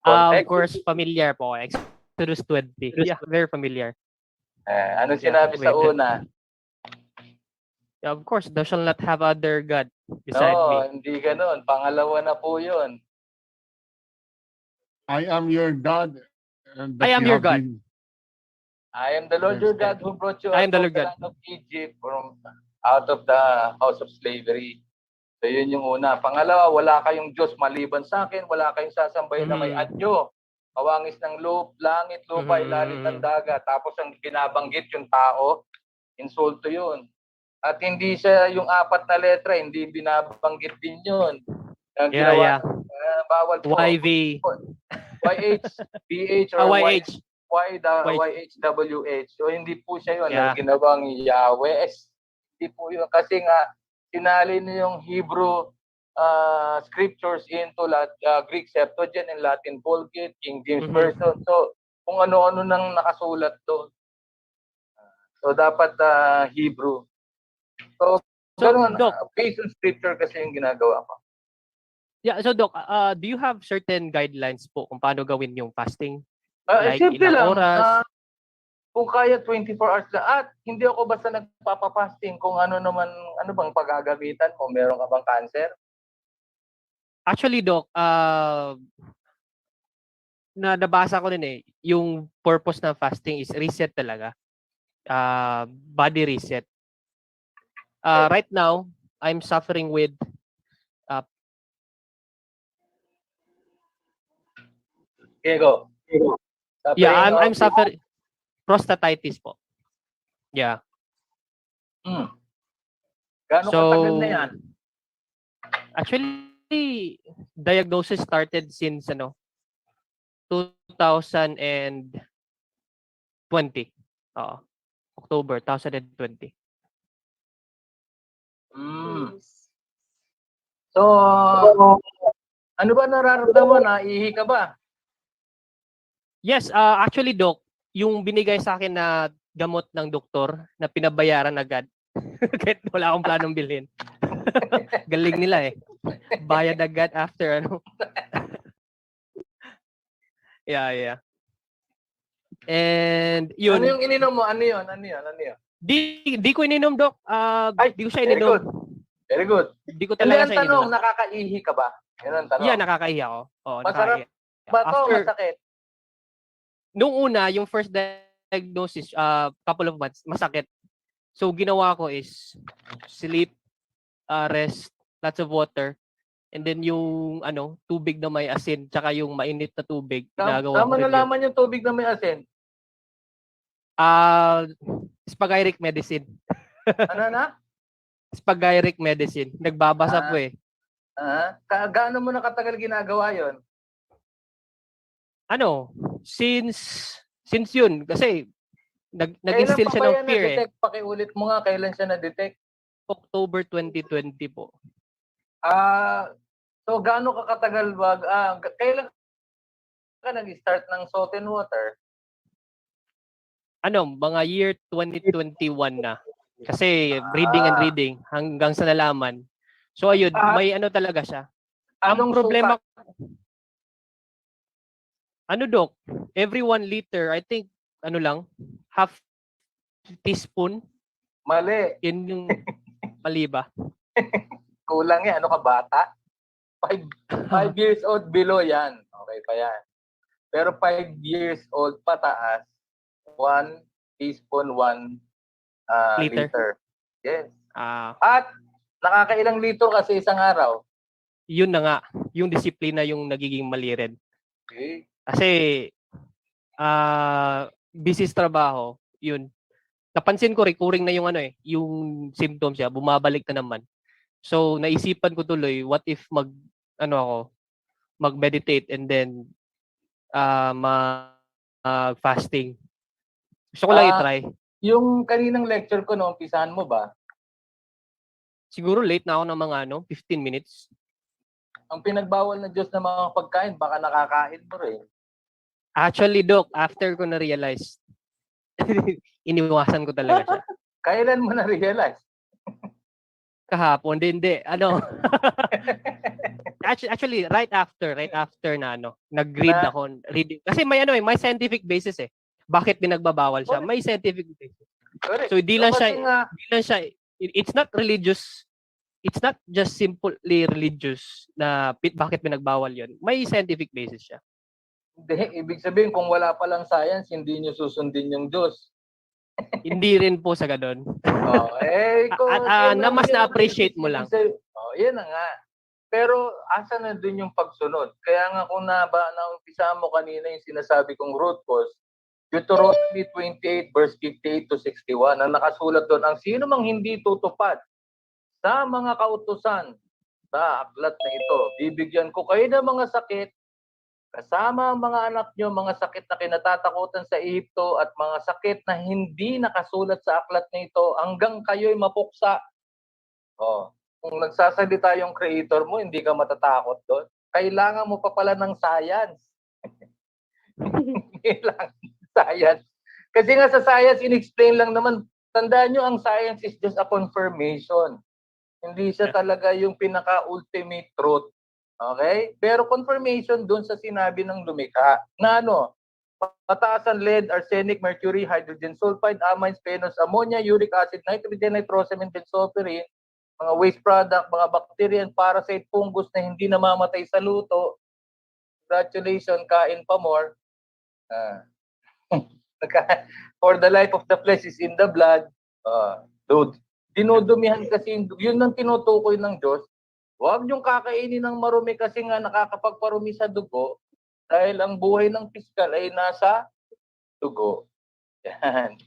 Of course, familiar po. Exodus 20. Yeah, very familiar. Anong sinabi sa una? Yeah, of course, thou shalt not have other God beside me. No, hindi ganun. Pangalawa na po yun. I am your God. And I am your God. I am the Lord your God who brought you I out am the of Lord the God. land of Egypt, from out of the house of slavery. So yun yung una. Pangalawa, wala kayong Diyos maliban sa akin, wala kayong sasambahin na may anyo. Kawangis ng langit, lupa, ilalim ng dagat. Tapos ang binabanggit yung tao, insulto yun. At hindi siya yung 4 na letra, hindi binabanggit din yun. Ang Yeah. bawal po. YV. YH, BH, or YH. YHWH. So hindi po siya yun. Yeah. Ginawang Yahweh. Hindi po yun. Kasi nga, sinali niyo yung Hebrew scriptures into Greek Septuagint and Latin Vulgate, King James Version. So, kung ano-ano nang nakasulat doon. So, dapat Hebrew. So, ganun, Doc, based on scripture kasi yung ginagawa ko. yeah, so Doc, do you have certain guidelines po kung paano gawin yung fasting? Like Simple ilang lang. oras? Kung kaya 24 hours lang. At hindi ako basta nagpapapasting kung ano bang pagagamitan mo. Meron ka bang cancer? Actually, Doc, nabasa ko din yung purpose ng fasting is reset talaga. Body reset. Right now, I'm suffering with Okay, go. I'm suffering prostatitis po. Yeah. Gano'ng katagal na yan? Actually, diagnosis started since 2020. October 2020. So, ano ba nararamdaman? Naihi ka ba? Yes, actually Doc, yung binigay sa akin na gamot ng doktor na pinabayaran agad kahit wala akong planong bilhin. Galing nila bayad agad after Yeah. And yun. Ano yung ininom mo? Ano yun? Di ko ininom, Doc. Di ko siya Very ininom. good. Very good. Di ko Hindi talaga ang siya tanong, ininom. nakakaihi ka ba? Yun ang tanong. Yeah, nakakaihi ako. Oo, Masarap nakakaihi. ba ito? Masakit? Nung una, yung first diagnosis, couple of months, masakit. So, ginawa ko is sleep, rest, lots of water, and then yung tubig na may asin, tsaka yung mainit na tubig, ginagawa ko rin yun. Nalaman yung tubig na may asin? Spagyric medicine. Ano na? Spagyric medicine. Nagbabasa po Gaano mo na katagal ginagawa yon? Since yun, kasi nag-instill siya ng fear Pakiulit mo nga, kailan siya na-detect? October 2020 po. So gaano ka katagal ba? Kailan ka nag-start ng salt and water? Mga year 2021 na. Kasi reading hanggang sa nalaman. So ayun, may talaga siya. Ang problema Doc, every 1 liter, I think, half teaspoon. Mali. Yun yung mali ba? Kulang yan. Ano ka, bata? 5 years old below yan. Okay pa yan. Pero 5 years old pataas, 1 teaspoon, 1 liter. Yes. At nakakailang litro kasi isang araw. Yun na nga. Yung disiplina yung nagiging mali rin. Okay. Kasi busy sa trabaho, yun. Napansin ko recurring na yung yung symptoms siya, bumabalik na naman. So naisipan ko tuloy, what if mag-meditate and then fasting. Gusto ko lang i-try. Yung kaninang lecture ko, umpisahan mo ba? Siguro late na ako ng mga 15 minutes. Ang pinagbawal ng Diyos ng mga pagkain, baka nakakain mo rin. Actually, Doc, after ko na-realize, iniwasan ko talaga siya. Kailan mo na-realize? Kahapon, hindi. Actually, right after na nag-read ako. Reading. Kasi may scientific basis Bakit pinagbabawal siya? May scientific basis. Correct. So, di lang siya, it's not religious. It's not just simply religious na bakit pinagbawal yon. May scientific basis siya. Hindi, ibig sabihin kung wala palang science, hindi nyo susundin yung Diyos. Hindi rin po sa ganun. Kung Mas na-appreciate mo lang. Yan na nga. Pero asa na dun yung pagsunod? Kaya nga kung naumpisa mo kanina yung sinasabi kong root cause, Deuteronomy 28 verse 58 to 61, ang nakasulat doon, ang sino mang hindi tutupad sa mga kautusan sa aklat na ito, bibigyan ko kayo ng mga sakit, kasama ang mga anak nyo, mga sakit na kinatatakutan sa Ehipto at mga sakit na hindi nakasulat sa aklat na ito hanggang kayo'y mapuksa. Kung nagsasalita yung creator mo, hindi ka matatakot doon. Kailangan mo pa pala ng science. Kailangan science. Kasi nga sa science, in-explain lang naman, tandaan nyo, ang science is just a confirmation. Hindi siya talaga yung pinaka-ultimate truth. Okay? Pero confirmation dun sa sinabi ng lumikha. Na mataas ang lead, arsenic, mercury, hydrogen sulfide, amines, phenol, ammonia, uric acid, nitrogen, nitrosamine, benzopirin, mga waste product, mga bacteria, and parasite, fungus na hindi namamatay sa luto. Congratulations, kain pa more. For the life of the flesh is in the blood. Dude, dinudumihan kasi, yun ang tinutukoy ng Diyos. Huwag niyong kakainin ng marumi kasi nga nakakapagparumi sa dugo dahil ang buhay ng piskal ay nasa dugo. Yan.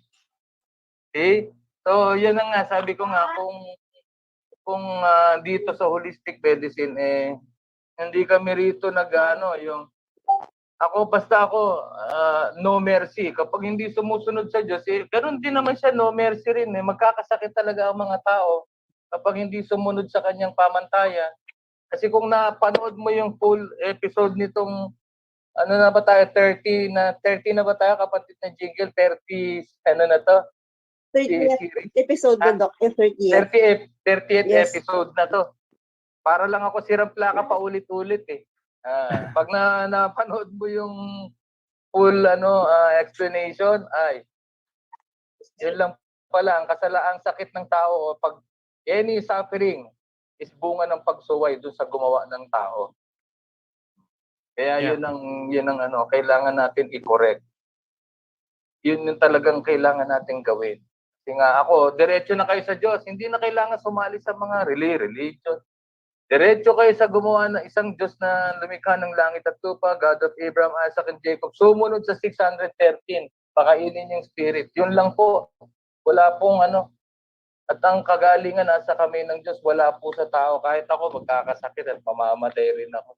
Okay? So, yan na nga. Sabi ko nga, kung dito sa holistic medicine, hindi kami rito basta ako, no mercy. Kapag hindi sumusunod sa Diyos, ganun din naman siya, no mercy rin. Magkakasakit talaga ang mga tao kapag hindi sumunod sa kanyang pamantayan. Kasi kung napanood mo yung full episode nitong, 30 na ba tayo, kapatid na Jingle, 30, 30th episode na, Doc. 30th. 30th Yes. episode na to. Para lang ako sirang plaka pa ulit-ulit Pag napanood mo yung full explanation, yun lang pala ang sakit ng tao o pag any suffering is bunga ng pagsuway dun sa gumawa ng tao. Kaya yun ang kailangan natin i-correct. Yun yung talagang kailangan natin gawin. Kasi nga ako, diretso na kayo sa Diyos. Hindi na kailangan sumali sa mga religion. Diretso kayo sa gumawa ng isang Diyos na lumikha ng langit at lupa, God of Abraham, Isaac, and Jacob. Sumunod sa 613, pakainin yung spirit. Yun lang po. Wala pong At ang kagalingan nasa kami ng Diyos, wala po sa tao. Kahit ako magkakasakit at pamamatay rin ako.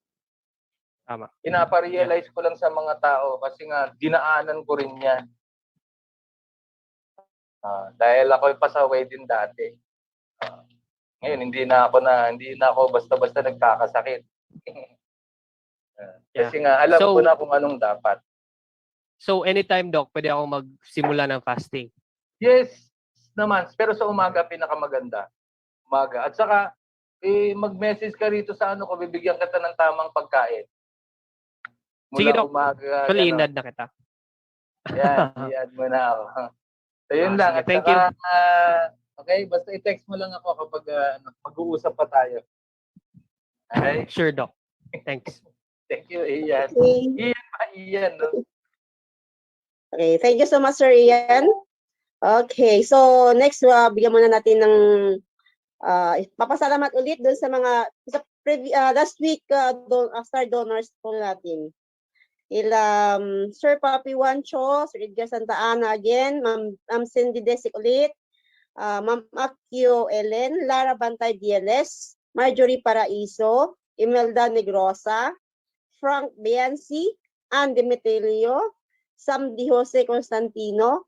Tama. Pinaparealize ko lang sa mga tao kasi nga dinaanan ko rin yan. Dahil ako'y pasaway din dati. Ngayon hindi na ako basta-basta nagkakasakit. Kasi nga alam ko na kung anong dapat. So anytime, Doc, pwede akong magsimula ng fasting. Yes naman, pero sa umaga pinakamaganda. Umaga. At saka mag-message ka rito sa ko, bibigyan kita ng tamang pagkain. Sige, Doc. Umaga. Actually, inad na kita. Yan mo na ako. So yun lang. Sige, At thank saka, okay, basta i-text mo lang ako kapag mag-uusap pa tayo. Okay? Sure, Doc. Thanks. Thank you, Ian. Okay. Ian, no? Okay, thank you so much, Sir Ian. Okay, so next, bigyan muna natin ng papasalamat ulit doon sa mga last week star donors po natin. Sir Papi Wancho, Sir Edgar Santa Ana again, Ma'am Cindy Desic ulit, Ma'am Akio Ellen, Lara Bantay DLS, Marjorie Paraiso, Imelda Negrosa, Frank Bianci, Ann Demetelio, Sam Di Jose Constantino,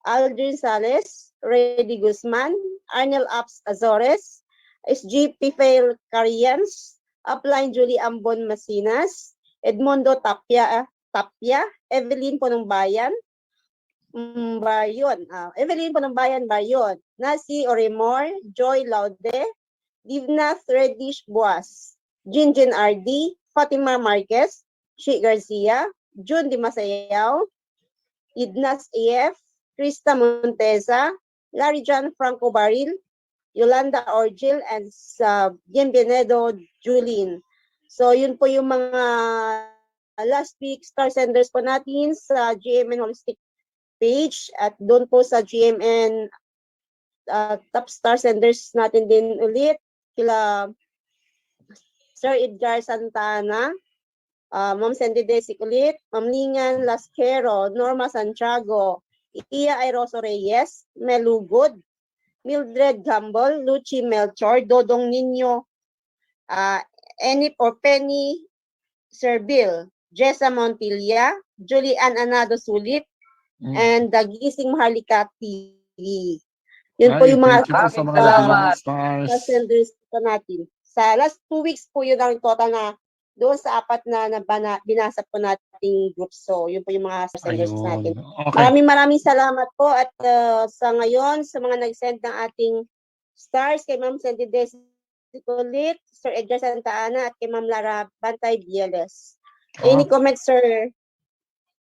Aldrin Sales, Reddy Guzman, Arnel Apps Azores, SGP Fail Carians, Upline Julie Ambon Masinas, Edmundo Tapia, Evelyn Ponongbayan, Evelyn Ponongbayan Bayon, Nasi Oremor, Joy Laude, Divnath Reddish Buas, Jinjin RD, Fatima Marquez, Shi Garcia, June Di Masayaw, Idnas AF, Krista Monteza, Larry John Franco Baril, Yolanda Orgil, and Bienvenido Julin. So, yun po yung mga last week star senders po natin sa GMN Holistic page at doon po sa GMN top star senders natin din ulit kila Sir Edgar Santana, Ma'am Sandy Desic ulit, Ma'am Lingan Lasquero, Norma Santiago, Iya Airoso Reyes, Melugod, Mildred Gamble, Lucy Melchor, Dodong Nino, Enip or Penny Serbil, Jessa Montilla, Julian Anado Sulit, and Gising Maharlika TV. Yun po Ay, yung mga thank you po sa Maraming mga salamat. stars. senders po natin. Sa last 2 weeks po yun ang total na doon sa 4 na binasa po nating group. So, yun po yung mga senders natin. Ayun. Okay. Maraming salamat po at sa ngayon, sa mga nag-send ng ating stars, kay Ma'am Sandy Desicolit, Sir Edgar Santa Ana, at kay Ma'am Lara Bantay DLS. Any comments, sir?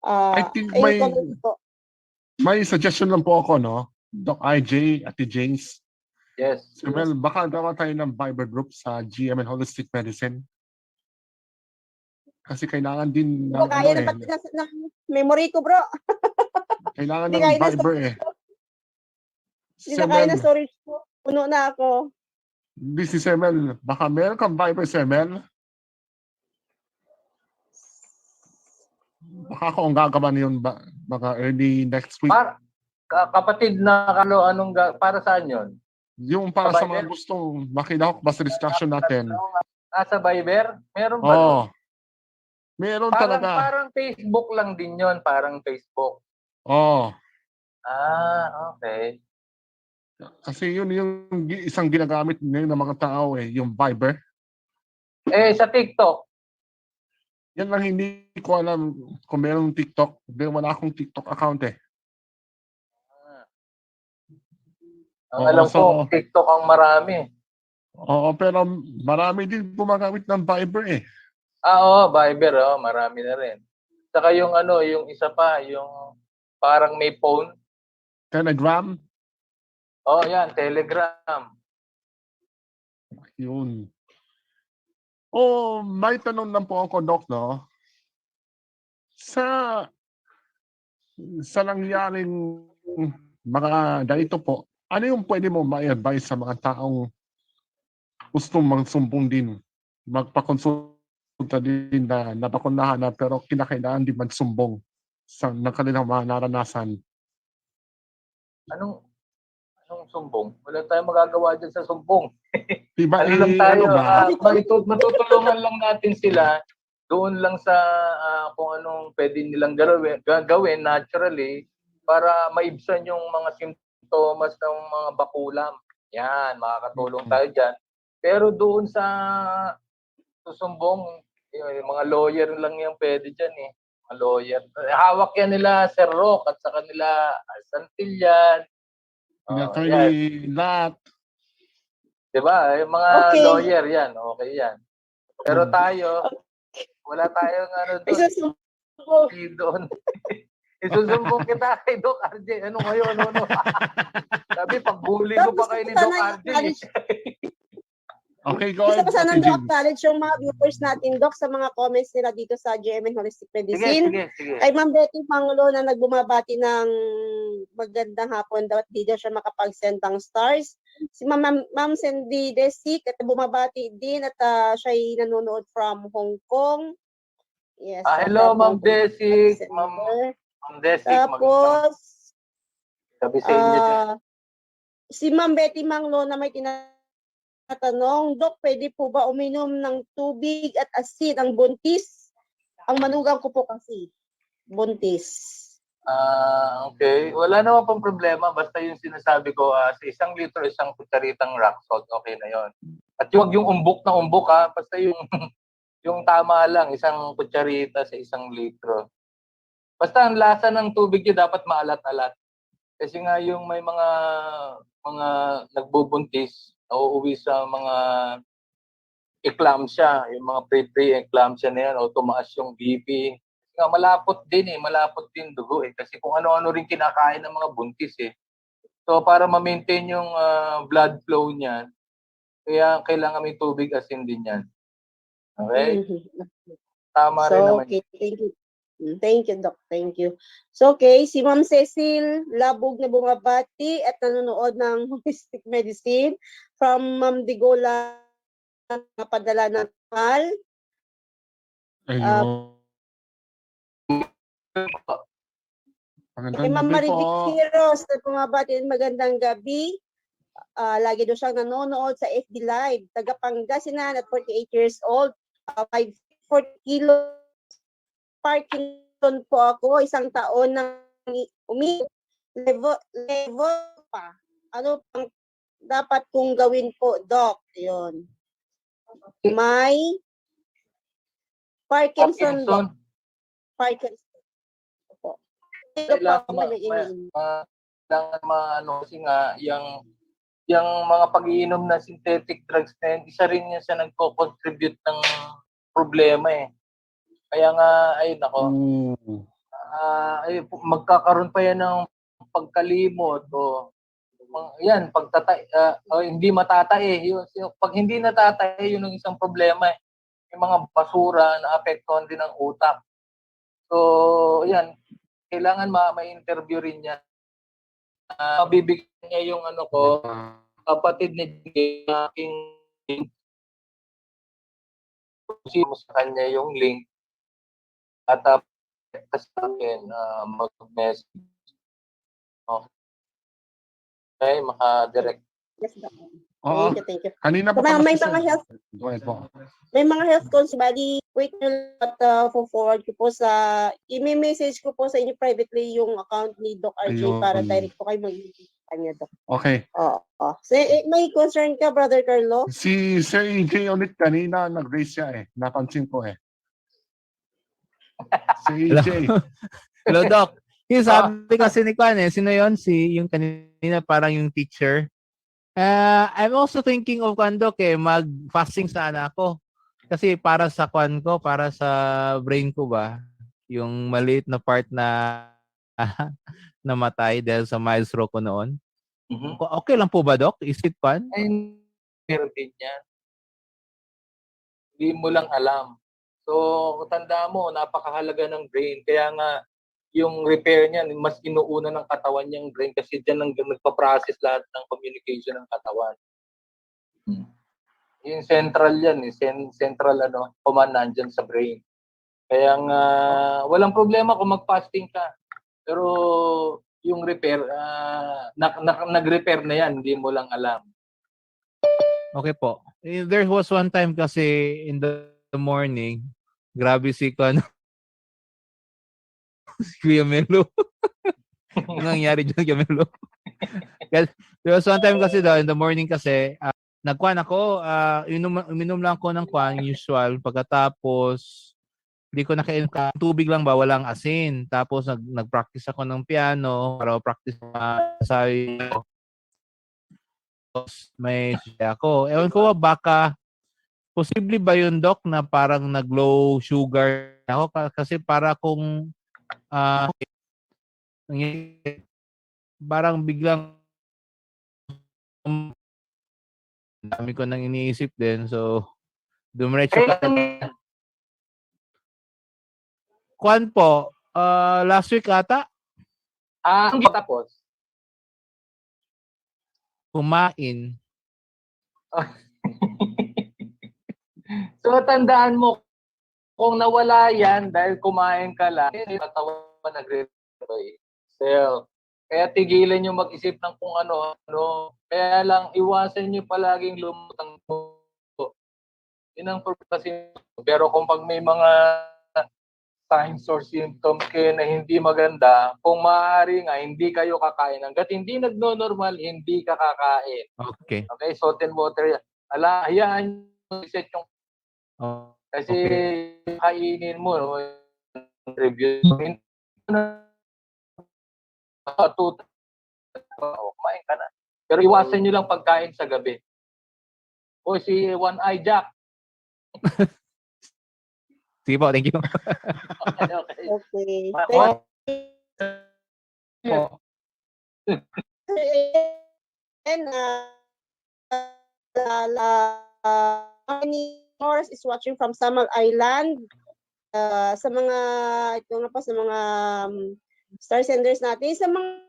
I think Any comments po? may suggestion lang po ako, no? Doc IJ, Ate James. Yes. Well, baka gawa tayo ng Viber group sa GMN Holistic Medicine. Kasi kailangan din ng, Kaya na pati ng memory ko, bro. kailangan Hindi ng kaya na Viber Hindi na kaya na storage ko. Puno na ako. This is Semel. Baka meron kang Viber, Semel. Baka ako ang gagawa niyon baka early next week. Kapatid na para saan yun? Yung para Sa sa mga Viber? gustong makilahok ba sa distraction natin. Sa Viber? Meron ba? Oo. Meron talaga. Parang Facebook lang din yon, parang Facebook. Oo. Okay. Kasi yun yung isang ginagamit ngayon ng mga tao yung Viber. Sa TikTok? Yan lang hindi ko alam kung meron TikTok. Wala akong TikTok account Ang alam ko, TikTok ang marami. Oo, pero marami din gumagamit ng Viber Oo, Viber, marami na rin. Saka yung yung isa pa, yung parang may phone. Telegram. Yan, Telegram. Yun. May tanong lang po ako, Doc, no? Sa nangyaring mga ganito po, ano yung pwede mo ma-advise sa mga taong gustong magsumbong din, magpakonsulta din na nabakunahan na pero kinakailangan din magsumbong ng kanilang mga naranasan? Anong sumbong? Wala tayong magagawa dyan sa sumbong. Diba, lang tayo, ba? matutulungan lang natin sila doon lang sa kung anong pwede nilang gawin naturally para maibsan yung mga simptomas ng mga bakulam. Yan, makakatulong tayo dyan. Pero doon sa susumbong, yung mga lawyer lang yung pwede dyan Mga lawyer. Hawak yan nila Sir Rock at sa kanila Santillan. Attorney Lat. Diba? Yung mga lawyer yan. Okay yan. Pero tayo, wala tayong doon. Isusumbong kita kay Doc RJ. Ano kayo? Sabi, pag-bully ko pa kayo ni Doc RJ. Okay, go Gusto ahead. ko sana Ate Jean. acknowledge yung mga viewers natin, Doc, sa mga comments nila dito sa GMN Holistic Medicine. Sige. Kay Ma'am Betty Pangulo na nagbumabati ng magandang hapon daw at di daw siya makapag-send ng stars. Si Ma'am Sandy Desic at bumabati din at siya'y nanonood from Hong Kong. Yes. Hello, Ma'am Desic. Ma'am Desic. Tapos, sabi sa inyo dyan. si Ma'am Betty Manglo na may tinatanong, Dok, pwede po ba uminom ng tubig at asin ang buntis? Ang manugang ko po kasi, buntis. Okay. Wala naman pong problema. Basta yung sinasabi ko, sa 1 litro, 1 kutsaritang rock salt, okay na yon. At huwag yung umbok na umbok, basta yung tama lang, 1 kutsarita sa 1 litro. Basta ang lasa ng tubig yun dapat maalat-alat. Kasi nga yung may mga nagbubuntis, nauuwi sa mga eclampsia, yung mga pre-eclampsia na yan, o tumaas yung BP. Nga, malapot din dugo kasi kung ano-ano rin kinakain ng mga buntis So para ma-maintain yung blood flow niyan, kaya kailangan may tubig asin din yan. Okay? Tama rin So, naman. okay, thank you. Thank you, Doc. Thank you. So, okay, si Ma'am Cecil Labog na bumabati at nanonood ng holistic medicine from Ma'am Digola na padala ng mahal. Ayun. Kay Magandang Ma'am gabi po. Marivic Heroes na bumabati, magandang gabi. Lagi daw siyang nanonood sa FB Live. Taga Pangasinan at 48 years old. 540 kilo Parkinson po ako. Isang taon na level pa. Ano pang dapat kong gawin po, Doc? Yun. May Parkinson, Doc. Parkinson po. Ito po ako nag-inom. Ano kasi nga yung mga pag-iinom na synthetic drugs na yun, isa rin yan sa nagko-contribute ng problema eh. Kaya nga, ay nako, magkakaroon pa yan ng pagkalimot o yan, hindi matatae. Pag hindi natatae, yun ang isang problema eh. Yung mga basura na apektuhan din ng utak. So, yan, kailangan ma-interview rin niya. Mabibigyan niya yung ano ko, kapatid ni aking sa kanya yung link at sa akin mag-message. Okay, maka-direct. Yes, Doc. Oo. Thank you. Kanina So, pa pala may si mga Sir. health Go ahead po. May mga health concerns, bali, wait nyo at forward ko po i-message ko po sa inyo privately yung account ni Doc RJ Ayun. para direct po kayo mag-message kanya, Doc. Okay. Oo. So, may concern ka, Brother Carlo? Si Sir EJ ulit kanina nag-raise siya eh. Napansin ko eh. Si EJ. Hello, Doc. Yung sabi kasi ni Kwan sino yun? Yung kanina parang yung teacher. I'm also thinking of Kwan, Doc mag-fasting sana ako. Kasi para sa Kwan ko, para sa brain ko ba, yung maliit na part na namatay dahil sa mild stroke ko noon. Mm-hmm. Okay lang po ba, Doc? Is it fun? Ay, meron din yan. Hindi mo lang alam. So, tanda mo, napakahalaga ng brain. Kaya nga, yung repair niyan, mas inuuna ng katawan niyang brain kasi dyan ang nagpa-process lahat ng communication ng katawan. Yung central yan, central command nandyan sa brain. Kaya nga, walang problema kung mag-fasting ka. Pero yung repair, nag-repair na yan, hindi mo lang alam. Okay po. There was one time kasi in the morning, grabe si Kwan. Si Kuya Melo. Ang nangyari dyan, Kuya Melo. There was one time kasi in the morning kasi, nagkwan ako, uminom lang ako ng kwan, usual. Pagkatapos, hindi ko nakainom ka. Tubig lang ba, walang asin. Tapos, nag-practice ako ng piano para practice sabi ko. Tapos, may siya ako. Ewan ko baka, posible ba yun, Doc, na parang nag-low sugar ako? Kasi para kung parang biglang dami ko nang iniisip din. So, dumiretso ka. Kwan po, last week ata, Tapos, kumain. So, tandaan mo, kung nawala yan dahil kumain ka lang, katawan nagre-repair. So, kaya tigilan nyo mag-isip ng kung ano-ano. Kaya lang, iwasan nyo palaging lumutang po. Yun ang purpose. Pero kung pag may mga signs or symptoms kayo na hindi maganda, kung maaari nga, hindi kayo kakain. Hanggat hindi nagno-normal, hindi ka kakain. Okay. Okay, salt and water. Hayaan nyo reset yung kasi kainin mo, review. Kumain ka na. Pero iwasan nyo lang pagkain sa gabi. O si One Eye Jack. Sige po, thank you. Okay. And Morris is watching from Samal Island. sa mga ito na pa sa mga star senders natin, sa mga